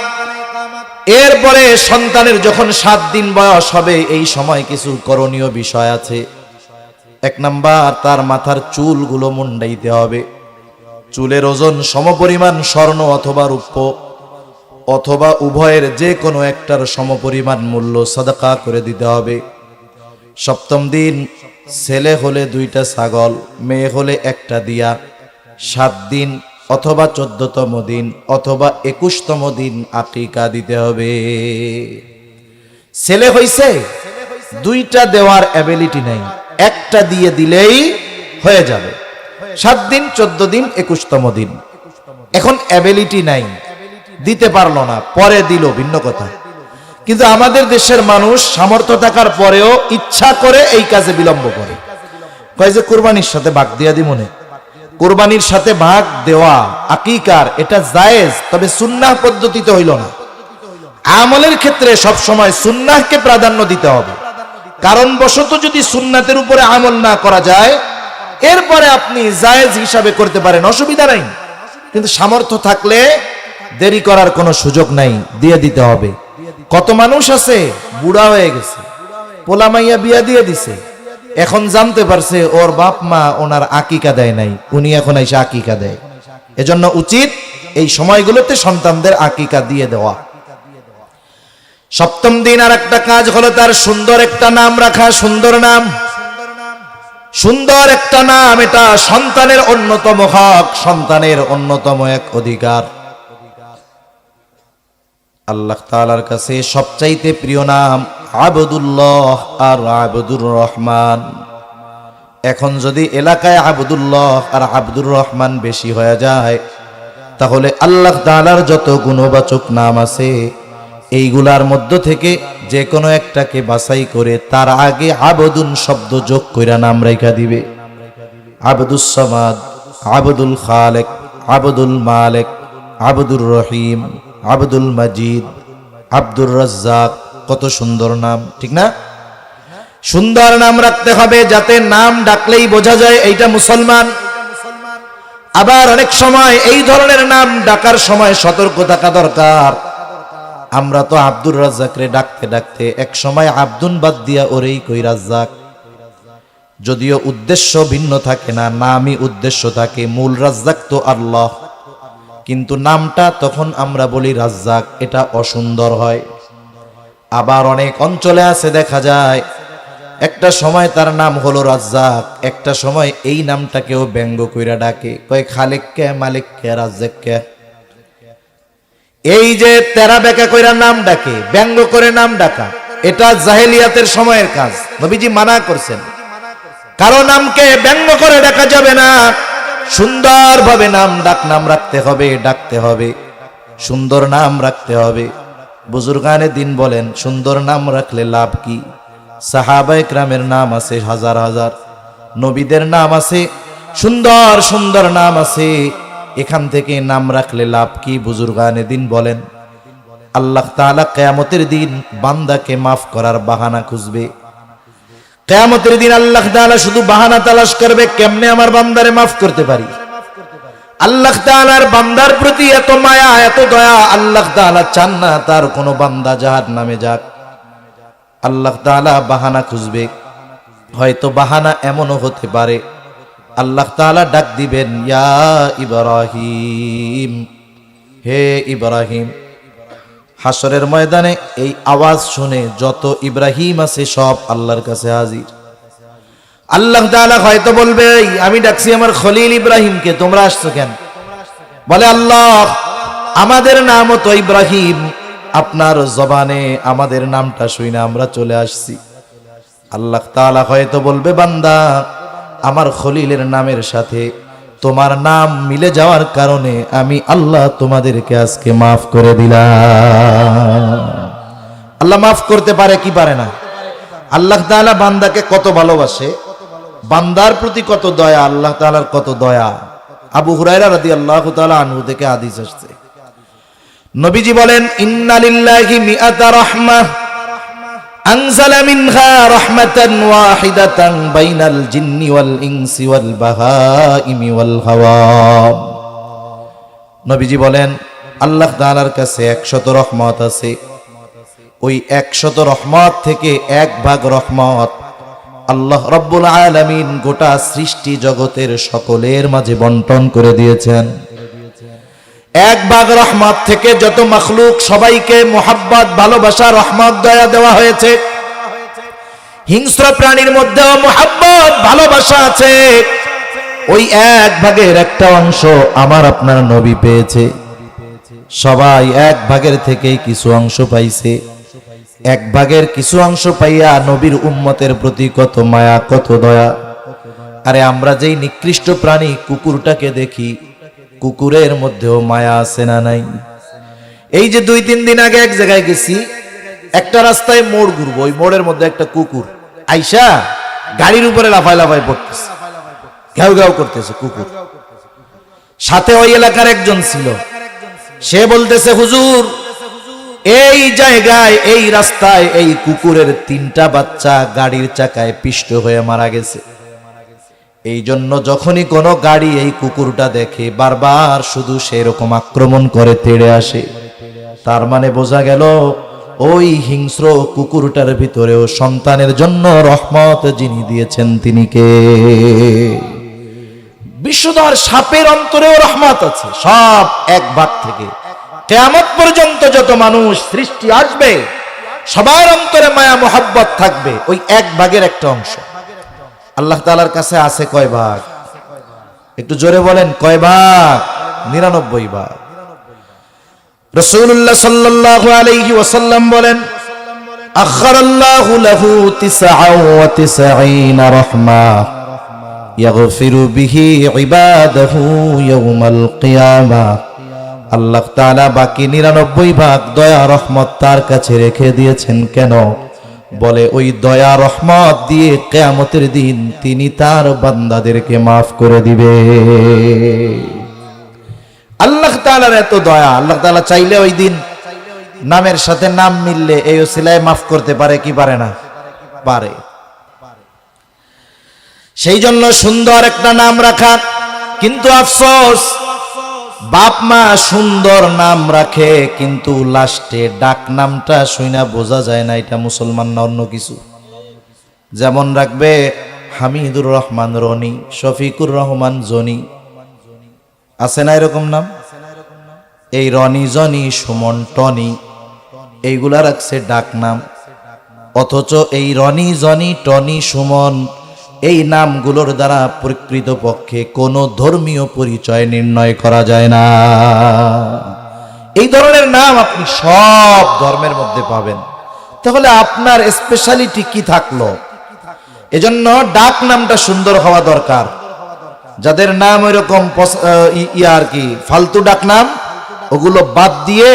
এরপরে সন্তানের যখন 7 দিন বয়স হবে, এই সময় কিছু করণীয় বিষয় আছে। 1 নাম্বার, তার মাথার চুলগুলো মুন্ডাইতে হবে। চুলের ওজন সমপরিমাণ স্বর্ণ অথবা রূপ্য অথবা উভয়ের যে কোনো একটার সমপরিমাণ মূল্য সাদাকা করে দিতে হবে। 7ম দিন ছেলে হলে 2টা ছাগল, মেয়ে হলে 1টা দিয়া। 7 দিন অথবা 14তম দিন অথবা 21তম দিন আকিকা দিতে হবে। ছেলে হইছে, 2টা দেওয়ার অ্যাবিলিটি নাই, 1টা দিয়ে দিলেই হয়ে যাবে। 7 দিন, 14 দিন, 21তম দিন। এখন অ্যাবিলিটি নাই, দিতে পারলো না, পরে দিল, ভিন্ন কথা। কিন্তু আমাদের দেশের মানুষ সামর্থ্য থাকার পরেও ইচ্ছা করে এই কাজে বিলম্ব করে, কয় যে কুরবানির সাথে ভাগ দিয়া দি। মনে কুরবানির সাথে ভাগ দেওয়া আকিকার এটা জায়েজ, তবে সুন্নাহ পদ্ধতিতে হইল না। আমলের ক্ষেত্রে সব সময় সুন্নাহকে প্রাধান্য দিতে হবে। কারণবশত যদি সুন্নাতের উপরে আমল না করা যায়, এরপরে আপনি জায়েজ হিসাবে করতে পারেন, অসুবিধা নাই। কিন্তু সামর্থ্য থাকলে দেরি করার কোনো সুযোগ নাই, দিয়ে দিতে হবে। কত মানুষ আছে বুড়া হয়ে গেছে, পোলা মাইয়া বিয়া দিয়ে দিছে, এখন জানতে পারছে ওর বাপ মা ওনার আকিকা দেয় নাই, উনি এখন এসে আকিকা দেয়। এজন্য উচিত এই সময়গুলোতে সন্তানদের আকিকা দিয়ে দেওয়া। সপ্তম দিন আর একটা কাজ হলো তার সুন্দর একটা নাম রাখা। সুন্দর নাম, সুন্দর একটা নাম, এটা সন্তানের অন্যতম হক, সন্তানের অন্যতম এক অধিকার। আল্লাহ তাআলার কাছে সবচাইতে প্রিয় নাম আবদুল্লাহ আর আবদুর রহমান। এখন যদি এলাকায় আবদুল্লাহ আর আব্দুর রহমান বেশি হয়ে যায়, তাহলে আল্লাহ তাআলার যত গুণবাচক নাম আছে এইগুলার মধ্য থেকে যে কোনো একটাকে বাছাই করে তার আগে আবদুন শব্দ যোগ কইরা নাম রেখা দিবে। আবদুস সামাদ, আবদুল খালেক, আবদুল মালেক, আবদুর রহিম, আবদুল মাজিদ, আব্দুর রাজ্জাক, কত সুন্দর নাম, ঠিক না? সুন্দর নাম রাখতে হবে যাতে নাম ডাকলেই বোঝা যায় এইটা মুসলমান। আবার অনেক সময় এই ধরনের নাম ডাকার সময় সতর্ক থাকা দরকার। আমরা তো আব্দুর রাজ্জাকরে ডাকতে ডাকতে এক সময় আব্দুন বাদ দিয়া ওরেই কই রাজ্জাক। যদিও উদ্দেশ্য ভিন্ন থাকে না, নামই উদ্দেশ্য থাকে, মূল রাজ্জাক তো আল্লাহ, কিন্তু নামটা তখন আমরা বলি রাজ্জাক, এটা অসুন্দর হয়। আবার অনেক অঞ্চলে আছে দেখা যায় একটা সময় তার নাম হলো রাজ্জাক, একটা সময় এই নামটাকেও ব্যঙ্গ কইরা ডাকে, কয় খালেক কে, মালিক কে, রাজ্জাক কে। এই যে তেরা বেকা কইরা নাম ডাকে, ব্যঙ্গ করে নাম ডাকা, এটা জাহেলিয়াতের সময়ের কাজ। নবীজি মানা করছেন, কারো নামকে ব্যঙ্গ করে ডাকা যাবে না, সুন্দরভাবে নাম রাখতে হবে, ডাকতে হবে, সুন্দর নাম রাখতে হবে। বুজুর্গানে দিন বলেন সুন্দর নাম রাখলে লাভ কি? সাহাবায়ে কেরামের নাম আছে হাজার হাজার, নবীদের নাম আছে, সুন্দর সুন্দর নাম আছে, এখান থেকে নাম রাখলে লাভ কি? বুজুর্গানে দিন বলেন আল্লাহ তাআলা কিয়ামতের দিন বান্দাকে মাফ করার বাহানা খুঁজবে। কিয়ামতের দিন আল্লাহ তাআলা শুধু বাহানা তালাশ করবে, কেমনে আমার বান্দারে মাফ করতে পারি। আল্লাহ তাআলার বান্দার প্রতি এত মায়া, এত দয়া, আল্লাহ তাআলা চান না তার কোনো বান্দা জাহান্নামে যাক। আল্লাহ তাআলা বাহানা খুঁজবে। হয়তো বাহানা এমনও হতে পারে আল্লাহ তাআলা ডাক দিবেন, ইয়া ইব্রাহিম, হে ইব্রাহিম। হাসরের ময়দানে এই আওয়াজ শুনে যত ইব্রাহিম আছে সব আল্লাহর কাছে হাজির। আল্লাহ তাআলা হয়তো বলবে, আমি ডাকছি আমার খলিল ইব্রাহিমকে, তোমরা আসছো কেন? বলে আল্লাহ আমাদের নামও তো ইব্রাহিম, আপনার জবানে আমাদের নামটা শুনে আমরা চলে আসছি। আল্লাহ তাআলা হয়তো বলবে, বান্দা আমার খলিলের নামের সাথে তোমার নাম মিলে যাওয়ার কারণে আমি আল্লাহ তোমাদেরকে আজকে মাফ করে দিলাম। আল্লাহ মাফ করতে পারে কি পারে না? আল্লাহ তাআলা বান্দাকে কত ভালোবাসে, বান্দার প্রতি কত দয়া, আল্লাহ তাআলার কত দয়া। আবু হুরায়রা রাদিয়াল্লাহু তাআলা আনহু থেকে হাদিস আসছে, নবীজি বলেন, ইন্না লিল্লাহি মিআতা রাহমাহ আনজালা মিনহা রাহমাতান ওয়াহিদাতান বাইনাল জিন্নি ওয়াল ইনসি ওয়াল বাহাইমি ওয়াল হাওয়াম। নবীজি বলেন আল্লাহ তাআলার কাছে 100 রহমত আছে, ওই 100 রহমত থেকে এক ভাগ রহমত আল্লাহ রাব্বুল আলামিন গোটা সৃষ্টি জগতের সকলের মাঝে বন্টন করে দিয়েছেন। এক ভাগ রহমত থেকে যত মাখলুক সবাইকে মোহাব্বত, ভালোবাসা, রহমত, দয়া দেওয়া হয়েছে। হিংস্র প্রাণীর মধ্যেও মোহাব্বত, ভালোবাসা আছে। ওই এক ভাগের একটা অংশ আমার আপনার নবী পেয়েছে। সবাই এক ভাগের থেকেই কিছু অংশ পাইছে। এক ভাগের কিছু অংশ পাইয়া নবীর উম্মতের প্রতি কত মায়া, কত দয়া। আরে আমরা যেই নিকৃষ্ট প্রাণী কুকুরটাকে দেখি, কুকুরের মধ্যেও মায়া আছে না নাই? এই যে 2-3 দিন আগে এক জায়গায় গেছি, একটা রাস্তায় মোড় ঘুরবো, ওই মোড়ের মধ্যে একটা কুকুর আইসা গাড়ির উপরে লাফায় লাফায় পড়তেছে, ঘেউ ঘেউ করতেছে কুকুর। সাথে ওই এলাকার একজন ছিল, সে বলতেছে, হুজুর এই জায়গায়, এই রাস্তায় এই কুকুরের 3টা বাচ্চা গাড়ির চাকায় পিষ্ট হয়ে মারা গেছে। এই জন্য যখনই কোনো গাড়ি এই কুকুরটা দেখে বারবার শুধু সেরকম আক্রমণ করে তেড়ে আসে। তার মানে বোঝা গেল ওই হিংস্র কুকুরটার ভিতরেও সন্তানের জন্য রহমত যিনি দিয়েছেন তিনি কে? বিষধর সাপের অন্তরেও রহমত আছে, সব এক ভাগ থেকে। কিয়ামত পর্যন্ত যত মানুষ সৃষ্টি আসবে সবার অন্তরে মায়া মোহাব্বত থাকবে, ওই এক ভাগের একটা অংশ। আল্লাহ তাআলার কাছে আছে কয় ভাগ? একটু জোরে বলেন, কয় ভাগ? 99 ভাগ। রাসূলুল্লাহ সাল্লাল্লাহু আলাইহি ওয়াসাল্লাম বলেন, আখারাল্লাহু লাহু 99 রাহমা ইয়াগফিরু বিহি ইবাদাহু ইয়াউমাল কিয়ামা। আল্লাহ তাআলা বাকি 99 ভাগ দয়া রহমত তার কাছে রেখে দিয়েছেন। কেন? বলে ওই দয়া রহমত দিয়ে কিয়ামতের দিন তিনি তার বান্দাদেরকে মাফ করে দিবে। আল্লাহ তাআলার এত দয়া, আল্লাহ তাআলা চাইলে ওই দিন নামের সাথে নাম মিললে এই ওসিলায় মাফ করতে পারে কি পারে না? পারে। সেই জন্য সুন্দর একটা নাম রাখা। কিন্তু আফসোস, বাপ মা সুন্দর নাম রাখে কিন্তু লাস্টে ডাক নামটা শুইনা বোঝা যায় না এটা মুসলমান না অন্য কিছু। যেমন রাখবে হামিদুর রহমান রনি, শফিকুর রহমান জনি, আছে না এরকম নাম? এই রনি, জনি, সুমন, টনি এইগুলা রাখছে ডাক নাম। অথচ এই রনি, জনি, টনি, সুমন এই নামগুলোর দ্বারা প্রকৃতপক্ষে কোনো ধর্মীয় পরিচয় নির্ণয় করা যায় না। এই ধরনের নাম আপনি সব ধর্মের মধ্যে পাবেন। তাহলে আপনার স্পেশালিটি কি থাকলো? এজন্য ডাক নামটা সুন্দর হওয়া দরকার। যাদের নাম ওইরকম আর কি ফালতু ডাক নাম, ওগুলো বাদ দিয়ে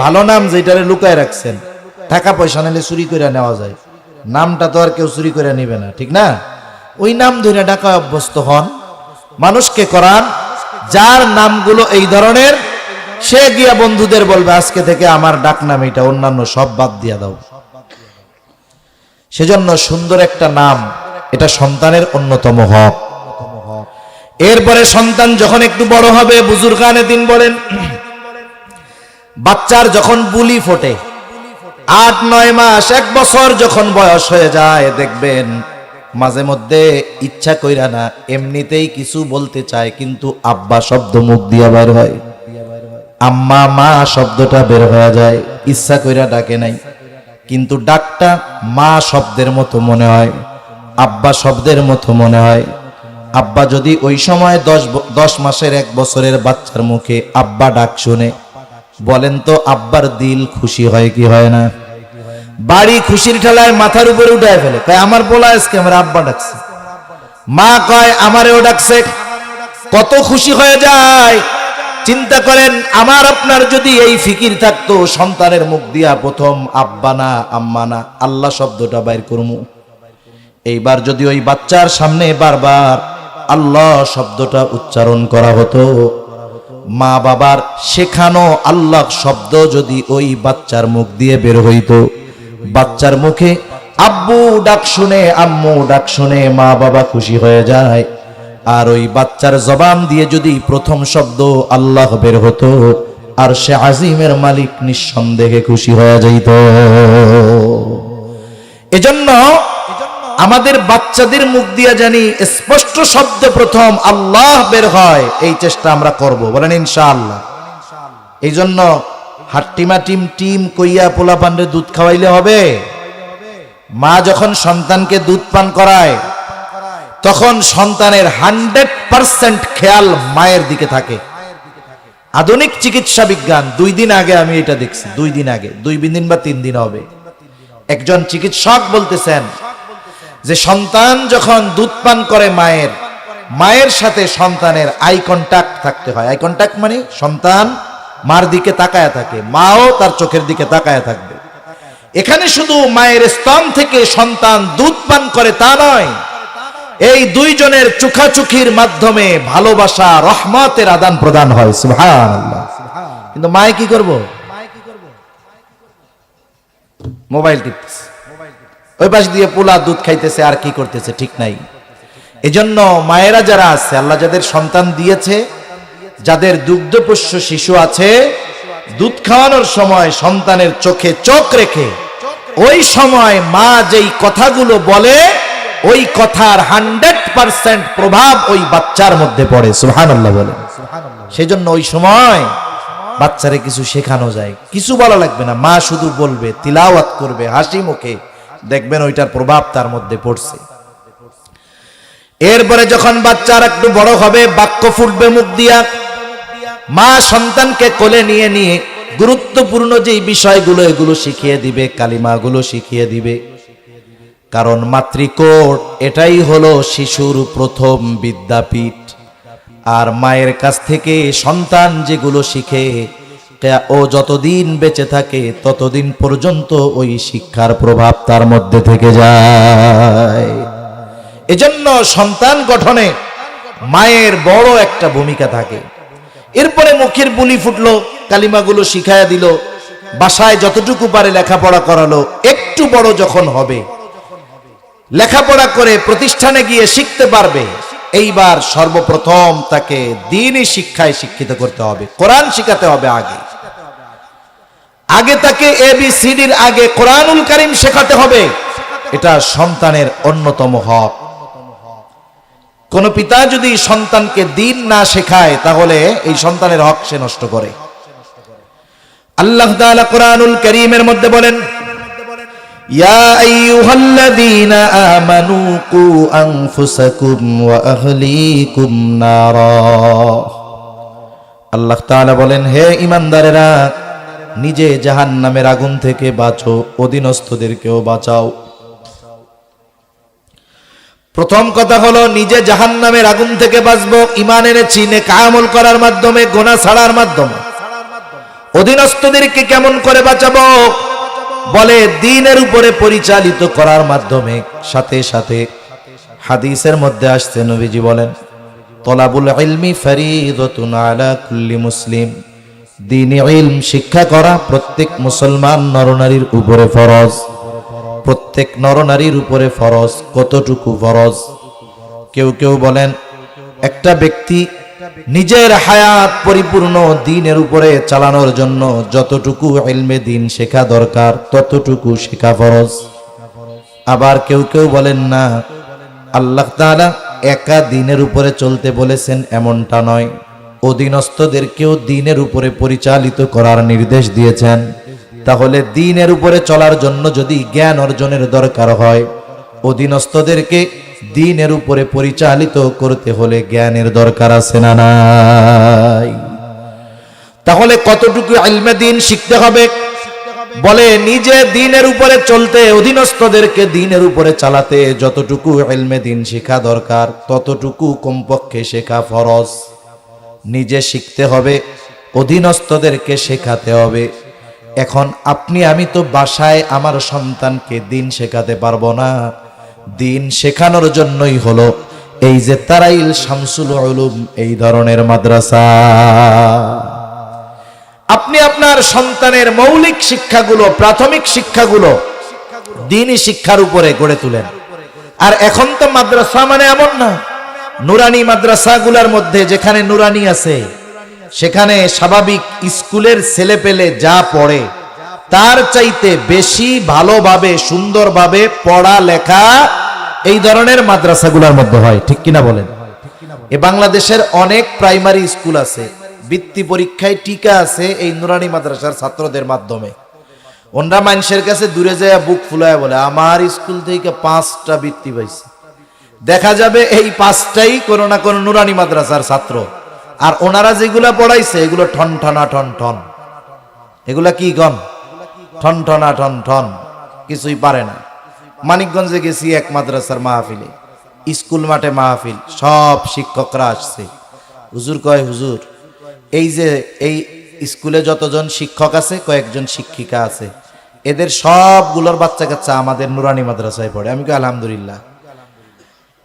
ভালো নাম যেটারে লুকায় রাখছেন, টাকা পয়সা নিলে চুরি করে নেওয়া যায়, নামটা তো আর কেউ চুরি করে নিবে না, ঠিক না? ওই নাম ধরে ডাকা অভ্যস্ত হন, মানুষকে করান। যার নামগুলো এই ধরনের সে গিয়া বন্ধুদের বলবে আজকে থেকে আমার ডাক নাম এটা, অন্যান্য সব বাদ দিয়া দাও। সেজন্য সুন্দর একটা নাম এটা সন্তানের অন্যতম হক। এরপরে সন্তান যখন একটু বড় হবে, বুজুর্গানে দিন বলেন, বাচ্চার যখন বুলি ফোটে 8-9 মাস 1 বছর যখন বয়স হয়ে যায়, দেখবেন মাঝে মধ্যে ইচ্ছা কইরা না এমনিতেই কিছু বলতে চায়, কিন্তু আব্বা শব্দ মুখ দিয়া বের হয়, আম্মা মা শব্দটা বের হয়ে যায়, ইচ্ছা কইরা ডাকে নাই, কিন্তু ডাকটা মা শব্দের মতো মনে হয়, আব্বা শব্দের মতো মনে হয়। আব্বা যদি ওই সময় 10 মাসের 1 বছরের বাচ্চার মুখে আব্বা ডাক শুনে, বলেন তো আব্বার দিল খুশি হয় কি হয় না? বাড়ি খুশির ঠেলায় মাথার উপরে উঠায় ফেলে, কয় আমার বলা আজকে আমার আব্বা ডাকছে। মা কয় আমারেও ডাকছে, কত খুশি হয়ে যায়। চিন্তা করেন, আমার আপনার যদি এই ফিকির থাকতো, সন্তানের মুখ দিয়া প্রথম আব্বা না আম্মা না আল্লাহ শব্দটা বাইর করমু, এইবার যদি ওই বাচ্চার সামনে বারবার আল্লাহ শব্দটা উচ্চারণ করা হতো, মা বাবার শেখানো আল্লাহ শব্দ যদি ওই বাচ্চার মুখ দিয়ে বের হইতো, বাচ্চার মুখে আব্বু ডাক শুনে আম্মু ডাক শুনে মা বাবা খুশি হয়ে যায়। আর ওই বাচ্চার জবান দিয়ে যদি প্রথম শব্দ আল্লাহ বের হতো, আর সে আজিমের মালিক নিঃসন্দেহে খুশি হয়ে যাইত। এজন্য আমাদের বাচ্চাদের মুখ দিয়া জানি স্পষ্ট শব্দ প্রথম আল্লাহ বের হয়, এই চেষ্টা আমরা করব, বলেন ইনশাআল্লাহ। এই জন্য হাট্টিমা টিম টিম কইয়া পোলা পান্ডে দুধ খাওয়াইলে হবে? মা যখন সন্তানকে দুধ পান করায় তখন সন্তানের 100% খেয়াল মায়ের দিকে থাকে। আধুনিক চিকিৎসা বিজ্ঞান, 2 দিন আগে আমি এটা দেখছি, 2 দিন আগে, 2 দিন বা 3 দিন হবে, একজন চিকিৎসক বলতেছেন যে সন্তান যখন দুধ পান করে মায়ের সাথে সন্তানের আই কন্টাক্ট থাকতে হয়। আই কন্টাক্ট মানে সন্তান মার দিকে তাকায় থাকে, মাও তার চোখের দিকে তাকায় থাকবে। এখানে শুধু মায়ের স্তন থেকে সন্তান দুধ পান করে তা নয়, এই 2 জনের চোখাচোখির মাধ্যমে ভালোবাসা রহমতের আদান প্রদান হয়। সুবহানাল্লাহ। কিন্তু মায়ে কি করব? মোবাইল টিপতেছে, ওই পাশ দিয়ে পোলা দুধ খাইতেছে আর কি করতেছে ঠিক নাই। এজন্য মায়েরা যারা আছে, আল্লাহ যাদের সন্তান দিয়েছে, যাদের দুগ্ধপোষ্য শিশু আছে, দুধ খাওয়ানোর সময় সন্তানের চোখে চোখ রেখে ওই সময় মা যেই কথাগুলো বলে ওই কথার 100% প্রভাব ওই বাচ্চার মধ্যে পড়ে। সুবহানাল্লাহ বলে। সেজন্য ওই সময় বাচ্চারে কিছু শেখানো যায়, কিছু বলা লাগবে না, মা শুধু বলবে, তিলাওয়াত করবে হাসি মুখে, দেখবেন ওইটার প্রভাব তার মধ্যে পড়ছে। এরপরে যখন বাচ্চার একটু বড় হবে, বাক্য ফুটবে মুখ দিয়া, মা সন্তানকে কোলে নিয়ে নিয়ে গুরুত্বপূর্ণ যেই বিষয়গুলো এগুলো শিখিয়ে দিবে, কালিমাগুলো শিখিয়ে দিবে। কারণ মাতৃকোট এটাই হলো শিশুর প্রথম বিদ্যাপীঠ। আর মায়ের কাছ থেকে সন্তান যেগুলো শিখে, ও যতদিন বেঁচে থাকে ততদিন পর্যন্ত ওই শিক্ষার প্রভাব তার মধ্যে থেকে যায়। এজন্য সন্তান গঠনে মায়ের বড় একটা ভূমিকা থাকে। এরপরে মুখের বুলি ফুটলো, কালিমাগুলো শিখায়া দিল, বাসায় যতটুকু পারে লেখাপড়া করালো। একটু বড় যখন হবে, লেখাপড়া করে প্রতিষ্ঠানে গিয়ে শিখতে পারবে, এইবার সর্বপ্রথম তাকে দ্বীনি শিক্ষায় শিক্ষিত করতে হবে, কোরআন শিখাতে হবে। আগে তাকে ABCDর আগে কোরআনুল কারীম শেখাতে হবে। এটা সন্তানের অন্যতম হক। কোন পিতা যদি সন্তানকে দ্বীন না শেখায় তাহলে এই সন্তানের হক সে নষ্ট করে। আল্লাহ তাআলা কোরআনুল কারীমের মধ্যে বলেন, ইয়া আইয়ুহাল্লাযীনা আমানু কু আনফুসাকুম ওয়া আহলিকুম নারা। আল্লাহ তাআলা বলেন, হে ঈমানদারেরা, নিজে জাহান্নামের আগুন থেকে বাঁচো, অধীনস্থদেরকেও বাঁচাও। প্রথম কথা হলো নিজে জাহান্নামের আগুন থেকে বাঁচবো ঈমান এনেছি, নেক আমল করার মাধ্যমে, গুনাহ ছাড়ার মাধ্যমে। অধীনস্থদেরকে কেমন করে বাঁচাবো? বলে দ্বীনের উপরে পরিচালিত করার মাধ্যমে। সাথে সাথে হাদিসের মধ্যে আসছে, নবীজি বলেন, তলাবুল ইলমি ফরিদাতুন আলা কুল্লি মুসলিম। দ্বীনি ইলম শিক্ষা করা প্রত্যেক মুসলমান নরনারীর উপরে ফরজ। প্রত্যেক নরনারীর উপরে ফরজ। কতটুকু ফরজ? কেউ কেউ বলেন একটা ব্যক্তি নিজের হায়াত পরিপূর্ণ দ্বীনের উপরে চালানোর জন্য যতটুকু ইলমে দ্বীন শেখা দরকার ততটুকু শেখা ফরজ। আবার কেউ কেউ বলেন না, আল্লাহ তাআলা একা দ্বীনের উপরে চলতে বলেছেন এমনটা নয়, অধীনস্থদেরকেও দ্বীনের উপরে পরিচালিত করার নির্দেশ দিয়েছেন। তাহলে দ্বীনের উপরে চলার জন্য যদি জ্ঞান অর্জনের দরকার হয়, অধীনস্থদেরকে দ্বীনের উপরে পরিচালিত করতে হলে জ্ঞানের দরকার আছে না নাই? তাহলে কতটুকু ইলমে দ্বীন শিখতে হবে? বলে নিজে দ্বীনের উপরে চলতে, অধীনস্থদেরকে দ্বীনের উপরে চালাতে যতটুকু ইলমে দ্বীন শেখা দরকার ততটুকু কমপক্ষে শেখা ফরজ। নিজে শিখতে হবে, অধীনস্থদেরকে শেখাতে হবে। এখন আপনি আমি তো বাসায় আমার সন্তানকে দ্বীন শেখাতে পারবো না। দ্বীন শেখানোর জন্যই হলো এই যে তারাইল শামসুল উলুম, এই ধরনের মাদ্রাসা। আপনি আপনার সন্তানের মৌলিক শিক্ষাগুলো, প্রাথমিক শিক্ষাগুলো দ্বীনি শিক্ষার উপরে গড়ে তুলেন। আর এখন তো মাদ্রাসা মানে এমন না, নুরানি মাদ্রাসাগুলোর মধ্যে যেখানে নুরানি আছে সেখানে স্বাভাবিক স্কুলের ছেলেপেলে যা পড়ে তার চাইতে বেশি ভালোভাবে সুন্দরভাবে পড়া লেখা এই ধরনের মাদ্রাসাগুলোর মধ্যে হয়। ঠিক কিনা বলেন? এ বাংলাদেশের অনেক প্রাইমারি স্কুল আছে, বৃত্তি পরীক্ষায় টিকা আছে এই নুরানি মাদ্রাসার ছাত্রদের মাধ্যমে। ওনরা মানুষের কাছে দূরে যায় বুক ফুলায় বলে, আমার স্কুল থেকে 5টা বৃত্তি পাইছে। দেখা যাবে এই 5টাই কোনো না কোনো নুরানি মাদ্রাসার ছাত্র। আর ওনারা যেগুলা পড়াইছে এগুলো ঠন ঠনা ঠন ঠন। এগুলা কি গন? ঠন ঠনা ঠন ঠন, কিছুই পারে না। মানিকগঞ্জে গেছি এক মাদ্রাসার মাহফিলে, স্কুল মাঠে মাহফিল, সব শিক্ষকরা আসছে। হুজুর কয়, হুজুর এই যে এই স্কুলে যতজন শিক্ষক আছে কয়েকজন শিক্ষিকা আছে, এদের সবগুলোর বাচ্চা কাচ্চা আমাদের নুরানি মাদ্রাসায় পড়ে। আমি কই আলহামদুলিল্লাহ।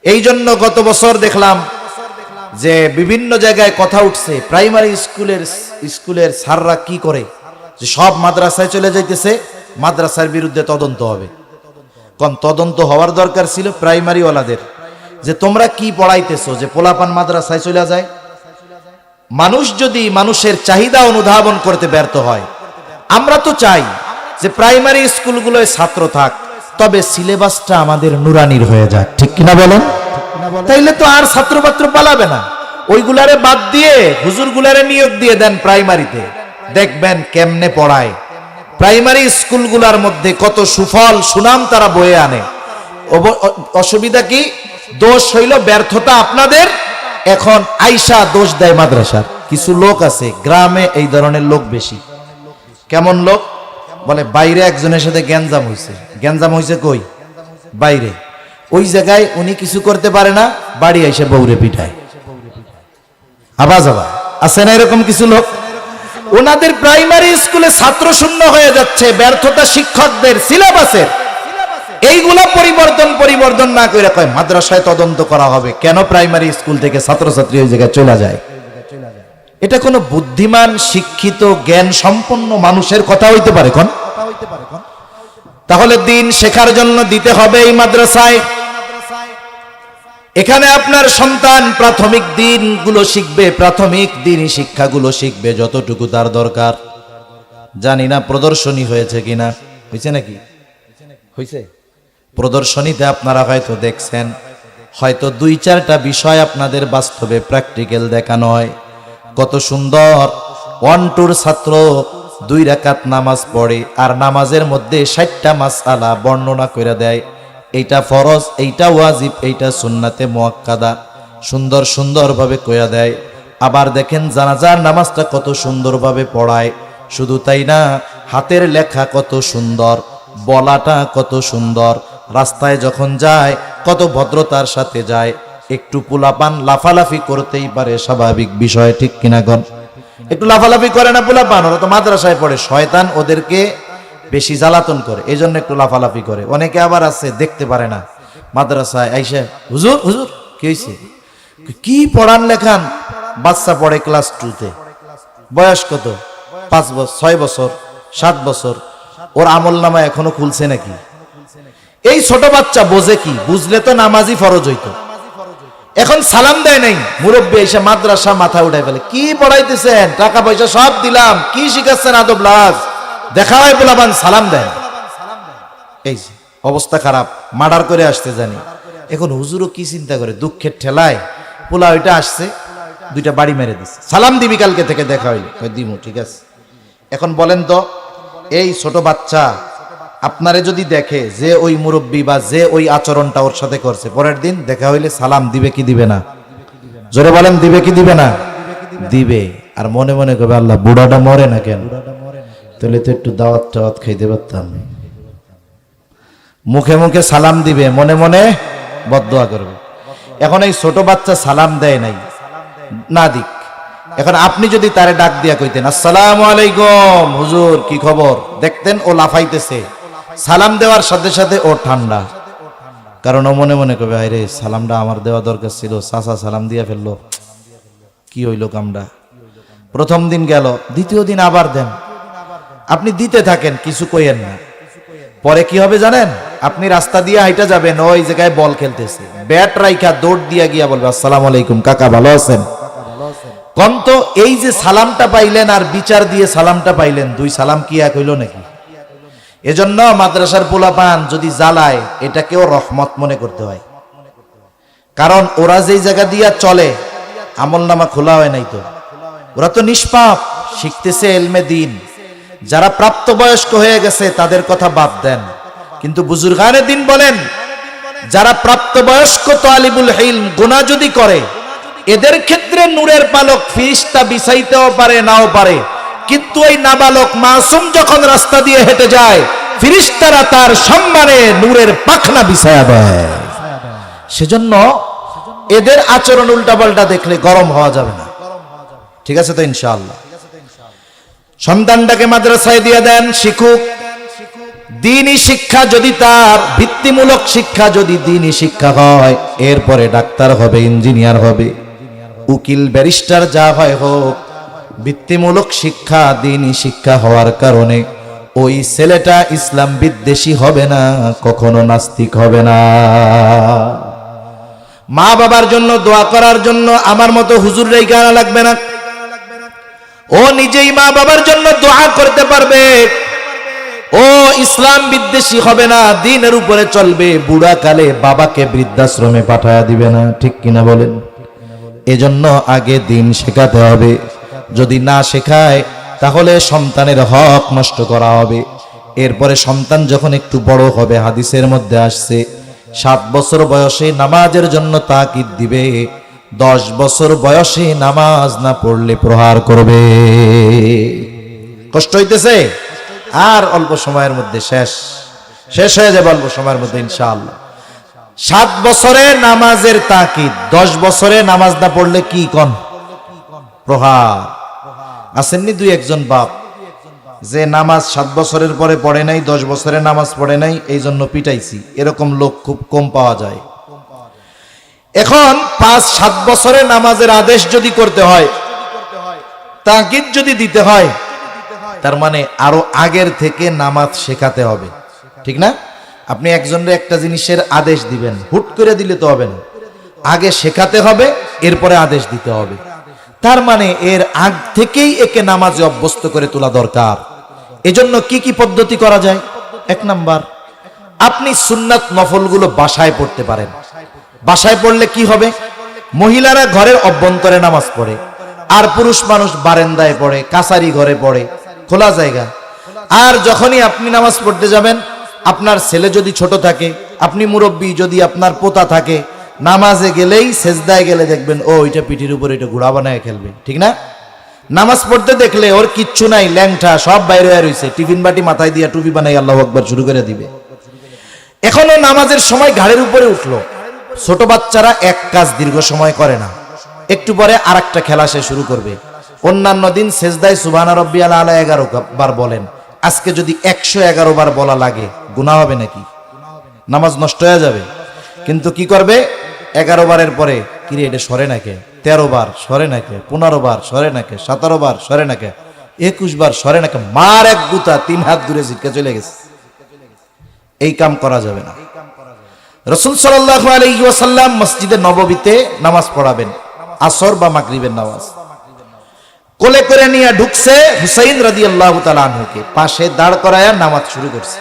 এই জন্য গত বছর দেখলাম যে বিভিন্ন জায়গায় কথা উঠছে, প্রাইমারি স্কুলের স্যাররা কি করে যে সব মাদ্রাসায় চলে যাইতেছে, মাদ্রাসার বিরুদ্ধে তদন্ত হবে। কোন তদন্ত হওয়ার দরকার ছিল প্রাইমারি ওয়ালাদের, যে তোমরা কি পড়াইতেছো যে পোলাপান মাদ্রাসায় চলে যায়। মানুষ যদি মানুষের চাহিদা অনুধাবন করতে ব্যর্থ হয়, আমরা তো চাই যে প্রাইমারি স্কুলগুলোয় ছাত্র থাক, তবে সিলেবাসটা আমাদের নুরানির হয়ে যাক, ঠিক কিনা বলেন? তাইলে তো আর ছাত্রপাত্র পালাবে না। ওইগুলারে বাদ দিয়ে হুজুরগুলারে নিয়োগ দিয়ে দেন প্রাইমারিতে, দেখবেন কেমনে পড়ায়। প্রাইমারি স্কুলগুলোর মধ্যে কত সুফল সুনাম তারা বয়ে আনে। অসুবিধা কি? দোষ হইল ব্যর্থতা আপনাদের। এখন আইসা দোষ দেয় মাদ্রাসার। কিছু লোক আছে গ্রামে, এই ধরনের লোক বেশি। কেমন লোক? বলে বাইরে একজনের সাথে গ্যাঞ্জাম হইছে। গ্যাঞ্জাম হইছে কই? বাইরে। ওই জায়গায় উনি কিছু করতে পারে না, বাড়ি আইসে বউরে পিঠায়। আবার আছে না এরকম কিছু লোক? ওনাদের প্রাইমারি স্কুলে ছাত্র শূন্য হয়ে যাচ্ছে, ব্যর্থতা শিক্ষকদের, সিলেবাসের। এইগুলা পরিবর্তন না করে কয় মাদ্রাসায় তদন্ত করা হবে। কেন প্রাইমারি স্কুল থেকে ছাত্রছাত্রী ওই জায়গায় চলে যায়? এটা কোনো বুদ্ধিমান শিক্ষিত জ্ঞান সম্পন্ন মানুষের কথা হইতে পারে কোন? তাহলে দিন শেখার জন্য দিতে হবে এই মাদ্রাসায়। এখানে আপনার সন্তান প্রাথমিক দিনগুলো শিখবে, প্রাথমিক দিনই শিক্ষাগুলো শিখবে যতটুকু তার দরকার। জানি না প্রদর্শনী হয়েছে কিনা, হয়েছে নাকি? হয়েছে। প্রদর্শনীতে আপনারা হয়তো দেখছেন, হয়তো 2-4টা বিষয় আপনাদের বাস্তবে প্র্যাকটিক্যাল দেখানো হয়। কত সুন্দর 1-2 ছাত্র 2 রাকাত নামাজ পড়ে, আর নামাজের মধ্যে 60টা মাসআলা বর্ণনা করে দেয়। এইটা ফরজ, এইটা ওয়াজিব, এইটা সুন্নাতে মুআক্কাদা, সুন্দরভাবে কইয়া দেয়। আবার দেখেন জানাজার নামাজটা কত সুন্দরভাবে পড়ায়। শুধু তাই না, হাতের লেখা কত সুন্দর, বলাটা কত সুন্দর। রাস্তায় যখন যায় কত ভদ্রতার সাথে যায়। একটু পোলাপান লাফালাফি করতেই পারে, স্বাভাবিক বিষয়, ঠিক কিনা গণ? একটু লাফালাফি করে না পোলাপান? ওরা তো মাদ্রাসায় পড়ে, শয়তান ওদেরকে বেশি জ্বালাতন করে, এই জন্য একটু লাফালাফি করে। অনেকে আবার আছে দেখতে পারে না, মাদ্রাসায় আইসা হুজুর হুজুর কি হয়েছে, কি পড়ান লেখান? বাচ্চা পড়ে ক্লাস 2-তে, বয়স কত? 5 বছর, 6 বছর, 7 বছর। ওর আমল নামা এখনো খুলছে নাকি? এই ছোট বাচ্চা বোঝে কি? বুঝলে তো নামাজই ফরজ হইতো। এখন সালাম দেয় নাই, মুরব্বী এসে মাদ্রাসা মাথা উঠাই ফেলে, কি পড়াইতেছেন? টাকা পয়সা সব দিলাম, কি শিখাচ্ছেন? আদব লাজ দেখা হয়, পোলাপান সালাম দেন। এই অবস্থা খারাপ, মার্ডার করে আসতে জানি। এখন হুজুরও কি চিন্তা করে, দুঃখের ঠেলায় পোলা ওইটা আসছে, 2টা বাড়ি মেরে দিচ্ছে। সালাম দিবি কালকে থেকে, দেখা হইলে দিমু, ঠিক আছে। এখন বলেন তো, এই ছোট বাচ্চা আপনারে যদি দেখে যে ওই মুরব্বী বা যে ওই আচরণটা ওর সাথে করছে, পরের দিন দেখা হইলে সালাম দিবে কি দিবে না? জোরে বলেন, দিবে কি দিবে না? দিবে। আর মনে মনে করবে, আল্লাহ বুড়াটা মরে না কেন, তাহলে তো একটু দাওয়াত টাওয়াত খাইতে পারতাম। মুখে মুখে সালাম দিবে, মনে মনে বদদোয়া করবে। এখন এই ছোট বাচ্চা সালাম দেয় নাই, না দিক। এখন আপনি যদি তারে ডাক দিয়া কইতেন, আসসালামু আলাইকুম হুজুর, কি খবর, দেখতেন ও লাফাইতেছে। সালাম দেওয়ার সাথে সাথে ও ঠান্ডা, কারণ ও মনে মনে করবে, আরে সালামটা আমার দেওয়া দরকার ছিল, চাচা সালাম দিয়া ফেললো, কি হইল কামটা। প্রথম দিন গেল, দ্বিতীয় দিন আবার দেন। আপনি দিতে থাকেন, কিছু কইেন না। পরে কি হবে জানেন? আপনি রাস্তা দিয়ে হাইটা যাবেন, ওই জায়গায় বল খেলতেছে, ব্যাট রাইখা দৌড় দিয়া গিয়া বলবে, আসসালামু আলাইকুম কাকা, ভালো আছেন? কন্ত এই যে সালামটা পাইলেন আর বিচার দিয়ে সালামটা পাইলেন, 2 সালাম কি এক হইল নাকি? এজন্য মাদ্রাসার পোলাপান যদি জ্বালায়, এটাকেও রহমত মনে করতে হয়। কারণ ওরা যেই জায়গা দিয়া চলে, আমল নামা খোলা হয় নাই তো। ওরা তো নিষ্পাপ, শিখতেছে এলমে দিন। যারা প্রাপ্তবয়স্ক হয়ে গেছে তাদের কথা বাদ দেন, কিন্তু বুজুর্গানে দিন বলেন, যারা প্রাপ্তবয়স্ক তালিবুল ইলম গুনাহ যদি করে, এদের ক্ষেত্রে নূরের পালক ফিরিস্তা বিছাইতেও পারে, নাও পারে। কিন্তু এই নাবালক মাসুম যখন রাস্তা দিয়ে হেঁটে যায়, ফিরিস্তারা তার সম্মানে নূরের পাখনা বিছায়া দেয়। সেজন্য এদের আচরণ উল্টাপাল্টা দেখলে গরম হওয়া যাবে না, ঠিক আছে তো? ইনশাআল্লাহ সন্তানটাকে মাদ্রাসায় দিয়ে দেন, শিখুক। দ্বীনি শিক্ষা যদি তার ভিত্তিমূলক শিক্ষা যদি দ্বীনি শিক্ষা হয়, এরপরে ডাক্তার হবে, ইঞ্জিনিয়ার হবে, উকিল, ব্যারিস্টার যা হয় হোক, ভিত্তিমূলক শিক্ষা দ্বীনি শিক্ষা হওয়ার কারণে ওই ছেলেটা ইসলাম বিদ্বেষী হবে না, কখনো নাস্তিক হবে না। মা বাবার জন্য দোয়া করার জন্য আমার মতো হুজুর রেখে আনা লাগবে না। ও নিজেই মা বাবার জন্য দোয়া করতে পারবে। ও ইসলাম বিদ্বেষী হবে না, দ্বীনের উপরে চলবে। বুড়া কালে বাবাকে বৃদ্ধাশ্রমে পাঠায়া দিবে না, ঠিক কিনা বলেন? এজন্য আগে দ্বীন শেখাতে হবে। যদি না শেখায় তাহলে সন্তানের হক নষ্ট করা হবে। এরপরে সন্তান যখন একটু বড় হবে, হাদিসের মধ্যে আসছে 7 বছর বয়সে নামাজের জন্য তাকিদ দিবে, 10 বছর বয়সে নামাজ না পড়লে প্রহার করবে। কষ্ট হইতেছে? আর অল্প সময়ের মধ্যে শেষ হয়ে যাবে, অল্প সময়ের মধ্যে ইনশাআল্লাহ। 7 বছরে নামাজের তাকিদ, 10 বছরে নামাজ না পড়লে কি কোন প্রহার। আসেননি দুই একজন বাপ যে নামাজ 7 বছরের পরে পড়ে নাই, 10 বছরে নামাজ পড়ে নাই, এই জন্য পিটাইছি। এরকম লোক খুব কম পাওয়া যায়। এখন 5-7 বছরে নামাজের আদেশ যদি করতে হয়, তাকিদ যদি দিতে হয়, তার মানে আরো আগের থেকে নামাজ শেখাতে হবে, ঠিক না? আপনি একজনের একটা জিনিসের আদেশ দিবেন, হুট করে দিলে তো হবে না। আগে শেখাতে হবে, এরপরে আদেশ দিতে হবে। তার মানে এর আগ থেকেই একে নামাজে অভ্যস্ত করে তোলা দরকার। এজন্য কি কি পদ্ধতি করা যায়? 1 নাম্বার, আপনি সুন্নাত নফলগুলো বাসায় পড়তে পারেন। বাসায় পড়লে কি হবে? মহিলারা ঘরের অভ্যন্তরে নামাজ পড়ে, আর পুরুষ মানুষ বারান্দায় পড়ে, কাছারি ঘরে পড়ে, খোলা জায়গা। আর যখনই আপনি নামাজ পড়তে যাবেন, আপনার ছেলে যদি ছোট থাকে, আপনি মুরব্বী যদি আপনার পোতা থাকে, নামাজে গেলেই সেজদায় গেলে দেখবেন ও ওইটা পিঠির উপরে এটা ঘোড়া বানায় খেলবে, ঠিক না? নামাজ পড়তে দেখলে ওর কিচ্ছু নাই, ল্যাংটা সব বাইরে হয়ে রয়েছে, টিফিন বাটি মাথায় দিয়ে টুপি বানাই আল্লাহু আকবার শুরু করে দিবে। এখনো নামাজের সময় ঘাড়ের উপরে উঠলো। ছোট বাচ্চারা এক কাজ দীর্ঘ সময় করে না, একটু পরে আরেকটা খেলা সে শুরু করবে। অন্যান্য দিন সেজদায় সুবহানা রাব্বিয়াল আলা 11 বার বলেন, আজকে যদি 111 বার বলা লাগে গুনাহ হবে নাকি? নামাজ নষ্ট হয়ে যাবে। কিন্তু কি করবে? 11 বারের পরে কিরে এটা সরে নাকে, 13 বার সরে নাকে, 15 বার সরে নাকে, 17 বার সরে নাকে, 21 বার সরে নাকে, মার এক গুতা 3 হাত দূরে ছিটকে চলে গেছে। এই কাম করা যাবে না। রাসূল সাল্লাল্লাহু আলাইহি ওয়াসাল্লাম মসজিদে নববীতে নামাজ পড়াবেন, আসর বা মাগরিবের নামাজ। কোলে করে নিয়ে ঢুকছে হুসাইন রাদিয়াল্লাহু তাআলা আনহুকে, পাশে দাঁড় করায়া নামাজ শুরু করছে।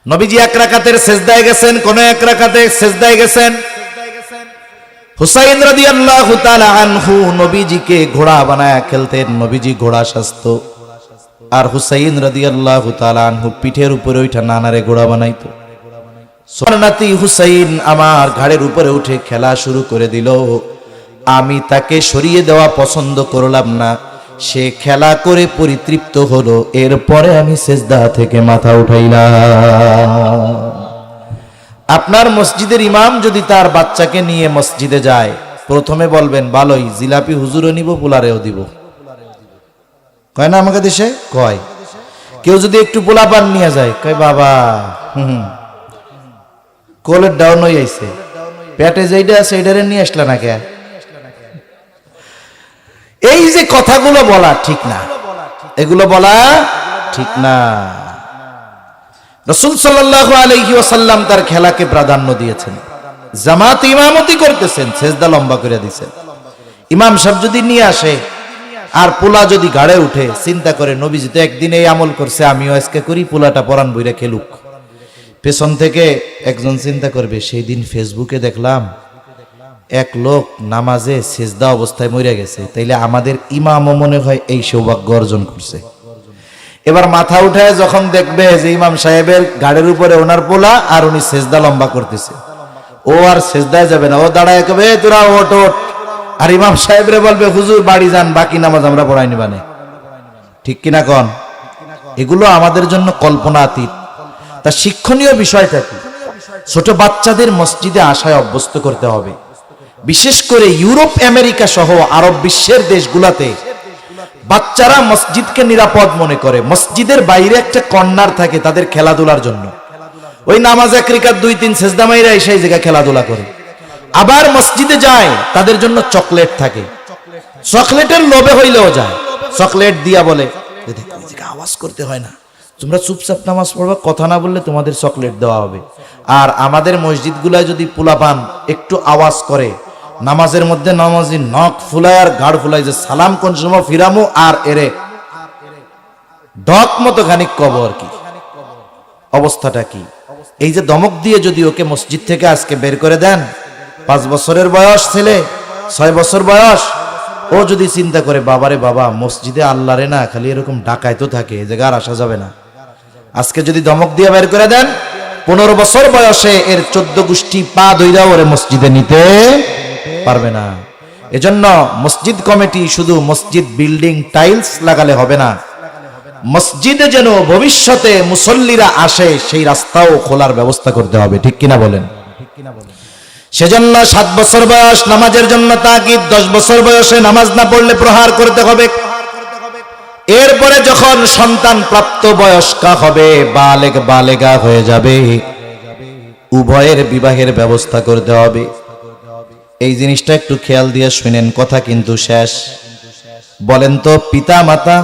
নবীজি 1 রাকাতের সেজদায় গেছেন, কোন 1 রাকাতে সেজদায় গেছেন। হুসাইন রাদিয়াল্লাহু তাআলা আনহু নবীজিকে ঘোড়া বানায়া খেলতেন, নবীজি ঘোড়া সাজতো, আর হুসাইন রাদিয়াল্লাহু তাআলা আনহু পিঠের উপরে ওইটা নানারে ঘোড়া বানাইতো। সোনাতি হুসাইন আমার ঘাড়ের উপরে উঠে খেলা শুরু করে দিল। আমি তাকে সরিয়ে দেওয়া পছন্দ করলাম না, সে খেলা করে পরিতৃপ্ত হলো। এরপরে আমি সেজদা থেকে মাথা উঠাইলাম। আপনার মসজিদের ইমাম যদি তার বাচ্চাকে নিয়ে মসজিদে যায়, প্রথমে বলবেন ভালোই, জিলাপি হুজুরও নিব, পোলারেও দিব। কয় না আমাকে দেশে? কয়। কেউ যদি একটু পোলা পান নিয়ে যায়, কয় বাবা কোলের ডাউন হয়ে আইছে, পেটে যেইটা আছে এইটারে নিয়ে আসলা না কে? এই যে কথাগুলো বলা ঠিক না, এগুলো বলা ঠিক না। রাসূল সাল্লাল্লাহু আলাইহি ওয়াসাল্লাম তার খেলাকে প্রাধান্য দিয়েছেন। জামাত ইমামতি করতেছেন, সেজদা লম্বা করে দিয়েছেন। ইমাম সাহেব যদি নিয়ে আসে আর পোলা যদি গাড়ে উঠে, চিন্তা করে নবীজি তো একদিন এই আমল করছে, আমিও আজকে করি, পোলাটা পরান বইরা খেলুক। পেছন থেকে একজন চিন্তা করবে, সেই দিন ফেসবুকে দেখলাম এক লোক নামাজে সেজদা অবস্থায় মরে গেছে, তাইলে আমাদের ইমামও মনে হয় এই সৌভাগ্য অর্জন করছে। এবার মাথা উঠায় যখন দেখবে যে ইমাম সাহেবের গাড়ির উপরে ওনার পোলা আর উনি সেজদা লম্বা করতেছে, ও আর সেজদায় যাবে না, ও দাঁড়ায় কবে তোরা ওঠ ওঠ, আর ইমাম সাহেবরে বলবে হুজুর বাড়ি যান, বাকি নামাজ আমরা পড়াই নিবানে। ঠিক কিনা কন? এগুলো আমাদের জন্য কল্পনাতীত। তা শিক্ষণীয় বিষয়টা কি? ছোট বাচ্চাদের মসজিদে আসায় অভ্যস্ত করতে হবে। বিশেষ করে ইউরোপ আমেরিকা সহ আরব বিশ্বের দেশগুলোতে বাচ্চারা মসজিদকে নিরাপদ মনে করে। মসজিদের বাইরে একটা কর্নার থাকে তাদের খেলাধুলার জন্য, ওই নামাজ 1 রাকাত 2-3 সেজদা মাইরা এসে এই জায়গায় খেলাধুলা করে। আবার মসজিদে যায় তাদের জন্য চকলেট থাকে, চকলেটের লোভে হইলেও যায়, চকলেট দিয়া বলে দেখো এই জায়গায় আওয়াজ করতে হয় না, তোমরা চুপচাপ নামাজ পড়বা, কথা না বললে তোমাদের চকলেট দেওয়া হবে। আর আমাদের মসজিদগুলায় যদি পোলাপান একটু আওয়াজ করে নামাজের মধ্যে, নামাজি নখ ফুলায় আর গাড় ফুলায় যে সালাম কোন সময় ফিরামো, আর এরে ডক মতো খানিক কবর কি অবস্থাটা কি? এই যে দমক দিয়ে যদি ওকে মসজিদ থেকে আজকে বের করে দেন, 5 বছরের বয়স ছেলে, 6 বছর বয়স, ও যদি চিন্তা করে বাবারে বাবা মসজিদে আল্লাহরে না খালি এরকম ডাকায় তো থাকে, এই জায়গা আর আসা যাবে না, আজকে যদি দমক দিয়ে বের করে দেন, 15 বছর বয়সে এর 14 গোষ্ঠী পা ধইরা ওরে মসজিদে নিতে পারবে না। এজন্য মসজিদ কমিটি শুধু মসজিদ বিল্ডিং টাইলস লাগালে হবে না, মসজিদে যেন ভবিষ্যতে মুসল্লিরা আসে সেই রাস্তাও খোলার ব্যবস্থা করতে হবে, ঠিক কিনা বলেন? সেজন্য 7 বছর বয়স নামাজের জন্য তাকিদ, 10 বছর বয়সে নামাজ না পড়লে প্রহার করতে হবে। এরপরে যখন সন্তান প্রাপ্ত বয়স্কা হবে, বালেগ বালেগা হয়ে যাবে, উভয়ের বিবাহের ব্যবস্থা করতে হবে। এই জিনিসটা একটু খেয়াল দিয়ে শুনেন, কথা কিন্তু শেষ। বলেন তো পিতা মাতা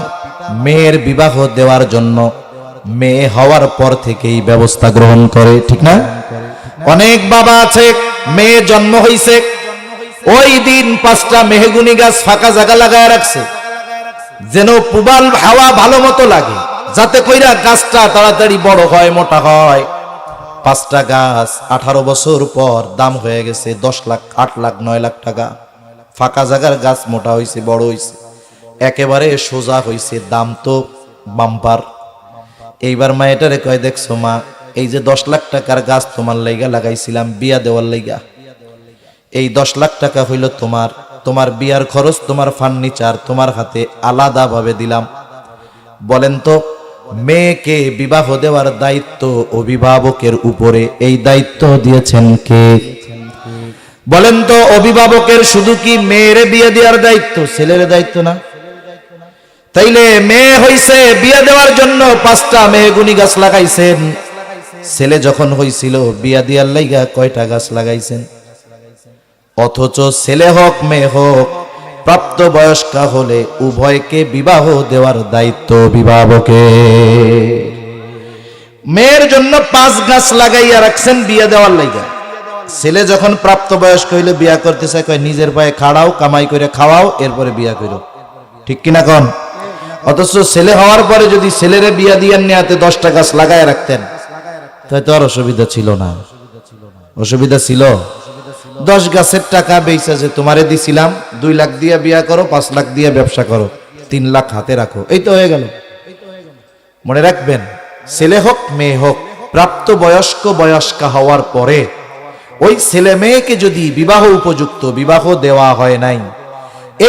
মেয়ের বিবাহ দেওয়ার জন্য মেয়ে হওয়ার পর থেকেই ব্যবস্থা গ্রহণ করে, ঠিক না? অনেক বাবা আছে মেয়ে জন্ম হইছে ওই দিন 5টা মেহগুনি গাছ ফাঁকা জায়গা লাগায় রাখছে, যেন পুবাল হাওয়া ভালো মতো লাগে, যাতে কইরা গাছটা তাড়াতাড়ি বড় হয়, মোটা হয়। 5টা গাছ 18 বছর পর দাম হয়ে গেছে 10 লাখ, 8 লাখ, 9 লাখ টাকা। ফাঁকা জায়গার গাছ মোটা হইছে, বড় হইছে, একেবারে সোজা হইছে, দাম তো বাম্পার। এইবার মা এটারে কয়, দেখছো মা, এই যে 10 লাখ টাকার গাছ তোমার লাইগা লাগাইছিলাম বিয়া দেওয়ার লাইগা, এই 10 লাখ টাকা হইল তোমার, তোমার বিয়ার খরচ, তোমার ফার্নিচার তোমার হাতে আলাদা ভাবে দিলাম। বলেন তো মেয়েকে বিবাহ দেওয়ার দায়িত্ব অভিভাবকের উপরে, এই দায়িত্ব দিয়েছেন কে? বলেন তো অভিভাবকের শুধু কি মেয়ের বিয়ে দেওয়ার দায়িত্ব, ছেলের দায়িত্ব না? তাইলে মেয়ে হইছে বিয়ে দেওয়ার জন্য 5টা মেহগুনি গাছ লাগাইছেন, ছেলে যখন হইছিল বিয়া দিয়ার লাইগা কয়টা গাছ লাগাইছেন? অথচ ছেলে হোক মেয়ে হোক প্রাপ্ত বয়স্কা হলে উভয়কে বিবাহ দেওয়ার দায়িত্ব অভিভাবকের। মেয়ের জন্য 5 গাছ লাগাইয়া রাখছেন বিয়া দেওয়ার লাইগা, ছেলে যখন প্রাপ্ত বয়স্ক হইলে বিয়া করতে চায়, কয় নিজের পায়ে খাড়াও, কামাই করে খাওয়াও, এরপরে বিয়া করো, ঠিক কিনা কোন? অথচ ছেলে হওয়ার পরে যদি ছেলেরে বিয়া দিয়ার নেয়াতে 10টা গাছ লাগায় রাখতেন, তাই তো আর অসুবিধা ছিল না? অসুবিধা ছিল? 10 গাছের টাকা বেচা যে তোমারে দিছিলাম, 2 লাখ দিয়ে বিয়া করো, 5 লাখ দিয়ে ব্যবসা করো, 3 লাখ হাতে রাখো, এই তো হয়ে গেল। মনে রাখবেন, ছেলে হোক মেয়ে হোক প্রাপ্ত বয়স্ক বয়স্কা হওয়ার পরে ওই ছেলে মেয়েকে যদি বিবাহ উপযুক্ত বিবাহ দেওয়া হয় নাই,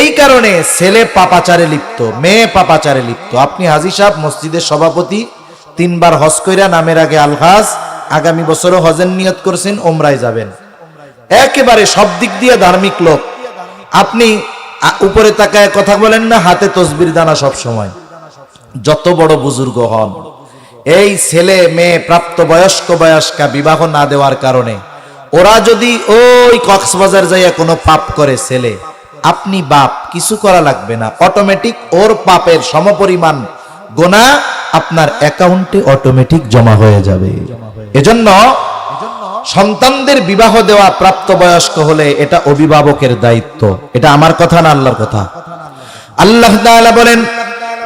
এই কারণে ছেলে পাপাচারে লিপ্ত, মেয়ে পাপাচারে লিপ্ত। আপনি হাজী সাহেব মসজিদের সভাপতি, 3 বার হজ কইরা নামের আগে আলহাজ, আগামী বছরও হজের নিয়ত করছেন, ওমরায় যাবেন, একেবারে সব দিক দিয়ে ধার্মিক লোক, আপনি উপরে তাকায় কথা বলেন না, হাতে তসবির দানা সব সময়। যত বড় বুজুর্গ হন, এই ছেলে মেয়ে প্রাপ্ত বয়স্ক বয়স্কা বিবাহ না দেওয়ার কারণে ওরা যদি ওই কক্সবাজার যাইয়া কোনো পাপ করে ছেলে, আপনি বাপ কিছু করা লাগবে না, অটোমেটিক ওর পাপের সমপরিমাণ গোনা আপনার অ্যাকাউন্টে অটোমেটিক জমা হয়ে যাবে। এজন্য সন্তানদের বিবাহ দেওয়া প্রাপ্তবয়স্ক হলে এটা অভিভাবকের দায়িত্ব। এটা আমার কথা না, আল্লাহর কথা। আল্লাহ তাআলা বলেন,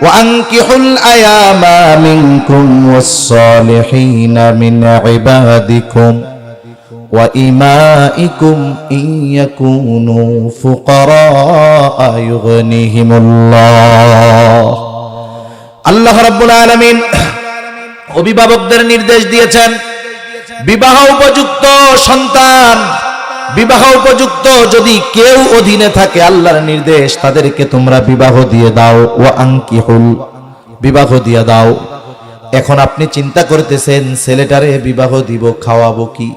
ওয়ানকিহুল আয়ামা মিনকুম ওয়াস-সালিহিনা মিন ইবাদিকুম ওয়া ইমাইকুম ইন ইয়াকুনু ফুকারা ইউগনিহিমুল্লাহ। আল্লাহ রাব্বুল আলামিন অভিভাবকদের নির্দেশ দিয়েছেন, বিবাহ উপযুক্ত সন্তান, বিবাহ উপযুক্ত যদি কেউ অধীনে থাকে, আল্লাহর নির্দেশ তাদেরকে তোমরা বিবাহ দিয়ে দাও। ওয়া আনকিহুল, বিবাহ দিয়ে দাও। এখন আপনি চিন্তা করতেছেন ছেলেটারে বিবাহ দিব, খাওয়াবো কি?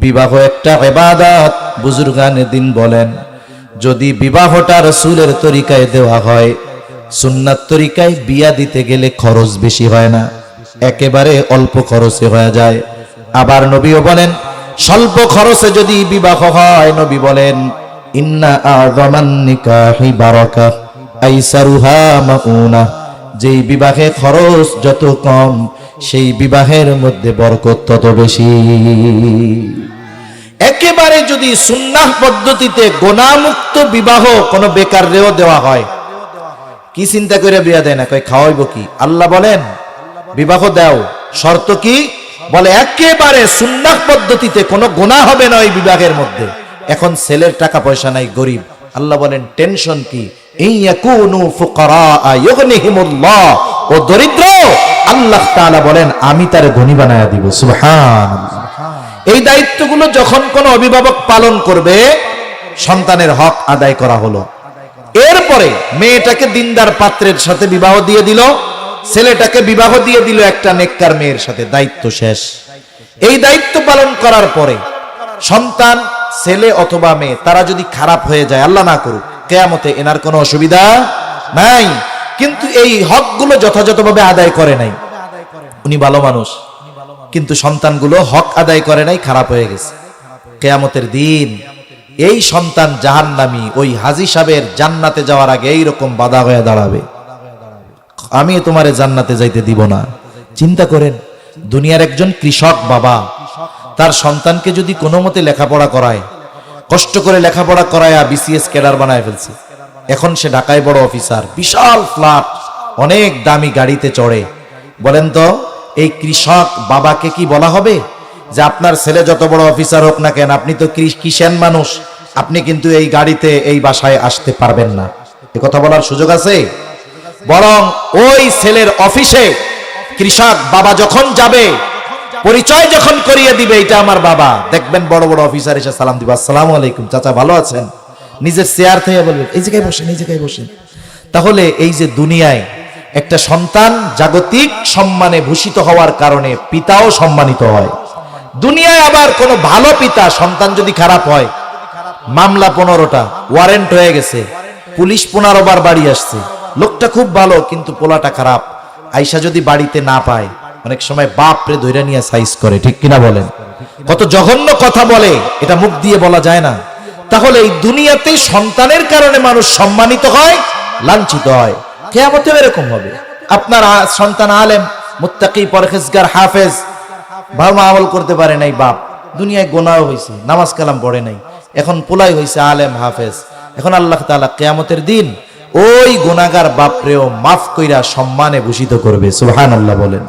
বিবাহ একটা ইবাদত। বুজুর্গানে দিন বলেন, যদি বিবাহটা রাসূলের তরিকায় দেওয়া হয়, সুন্নাত তরিকায় বিয়া দিতে গেলে খরচ বেশি হয় না, একেবারে অল্প খরচে হয়ে যায়। আবার নবীও বলেন, স্বল্প খরচে যদি বিবাহ হয়, নবী বলেন, ইন্না আযমান নিকাহি বারাকা আইসারুহা মাউনা, যেই বিবাহে খরচ যত কম সেই বিবাহের মধ্যে বরকত তত বেশি। একেবারে যদি সুন্নাহ পদ্ধতিতে গুনাহমুক্ত বিবাহ কোন বেকাররেও দেওয়া হয়, কি চিন্তা করে বিয়া দেয় না, কই খাওয়াইব কি? আল্লাহ বলেন বিবাহ দাও, শর্ত কি? বলে একেবারে সুন্নাহ পদ্ধতিতে কোনো গুনাহ হবে না ওই বিবাহের মধ্যে। এখন ছেলের টাকা পয়সা নাই, গরিব, আল্লাহ বলেন টেনশন কি? ইয়াকুনু ফুকারা ইউগনিহিমুল্লাহ, ও দরিদ্র, আল্লাহ তাআলা বলেন আমি তারে ধনী বানায়া দিব। সুবহানাল্লাহ। এই দায়িত্বগুলো যখন কোন অভিভাবক পালন করবে, সন্তানের হক আদায় করা হলো। এরপরে মেয়েটাকে দিনদার পাত্রের সাথে বিবাহ দিয়ে দিল, ছেলেটাকে বিবাহ দিয়ে দিল একটা নেককার মেয়ের সাথে, দায়িত্ব শেষ। এই দায়িত্ব পালন করার পরে সন্তান ছেলে অথবা মেয়ে তারা যদি খারাপ হয়ে যায়, আল্লাহ না করুক, কিয়ামতে এনার কোনো অসুবিধা নাই, কিন্তু এই হকগুলো যথাযথভাবে আদায় করে নাই। উনি ভালো মানুষ, কিন্তু সন্তানগুলো হক আদায় করে নাই, খারাপ হয়ে গেছে। কিয়ামতের দিন এই সন্তান জাহান্নামী, ওই হাজী সাহেবের জান্নাতে যাওয়ার আগে এইরকম বাধা হয়ে দাঁড়াবে, আমি তোমারে জান্নাতে যাইতে দিব না। চিন্তা করেন, দুনিয়ার একজন কৃষক বাবা তার সন্তানকে যদি কোনো মতে লেখাপড়া করায়, কষ্ট করে লেখাপড়া করায় বিসিএস ক্যাডার বানায় ফেলছে, এখন সে ঢাকায় বড় অফিসার, বিশাল ফ্ল্যাট, অনেক দামি গাড়িতে চড়ে। বলেন তো এই কৃষক বাবাকে কি বলা হবে যে আপনার ছেলে যত বড় অফিসার হোক না কেন, আপনি তো কিষান মানুষ, আপনি কিন্তু এই গাড়িতে এই বাসায় আসতে পারবেন না? এ কথা বলার সুযোগ আছে? বরং ওই ছেলের অফিসে কৃষক বাবা যখন যাবে, পরিচয় যখন করিয়ে দিবে এটা আমার বাবা, দেখবেন বড় বড় অফিসার এসে সালাম দিবে, আসসালামু আলাইকুম চাচা, ভালো আছেন? নিজের চেয়ার থেকে বলবে এই জায়গায় বসেন, এই জায়গায় বসেন। তাহলে এই যে দুনিয়ায় একটা সন্তান জাগতিক সম্মানে ভূষিত হওয়ার কারণে পিতাও সম্মানিত হয়। দুনিয়ায় আবার কোনো ভালো পিতা সন্তান যদি খারাপ হয়, মামলা 15টা, ওয়ারেন্ট হয়ে গেছে, পুলিশ 15 বার বাড়ি আসছে, লোকটা খুব ভালো কিন্তু পোলাটা খারাপ, আইসা যদি বাড়িতে না পায়, অনেক সময় বাপ রে ধইরা নিয়ে সাইজ করে, ঠিক কিনা বলেন? কত জঘন্য কথা বলে, এটা মুখ দিয়ে বলা যায় না। তাহলে এই দুনিয়াতে সন্তানের কারণে মানুষ সম্মানিত হয়, লাঞ্ছিত হয়, কিয়ামতেও এরকম হবে। আপনার সন্তান আলেম, মুত্তাকি, পরহেজগার, হাফেজ, ভালো আমল করতে পারে নাই, বাপ দুনিয়ায় গুনাহ হয়েছে, নামাজ কালাম পড়ে নাই, এখন পোলাই হয়েছে আলেম হাফেজ, এখন আল্লাহ তাআলা কিয়ামতের দিন ওই গুনাহগার বাপরেও মাফ কইরা সম্মানে ভূষিত করবে। সুবহানাল্লাহ বলেন।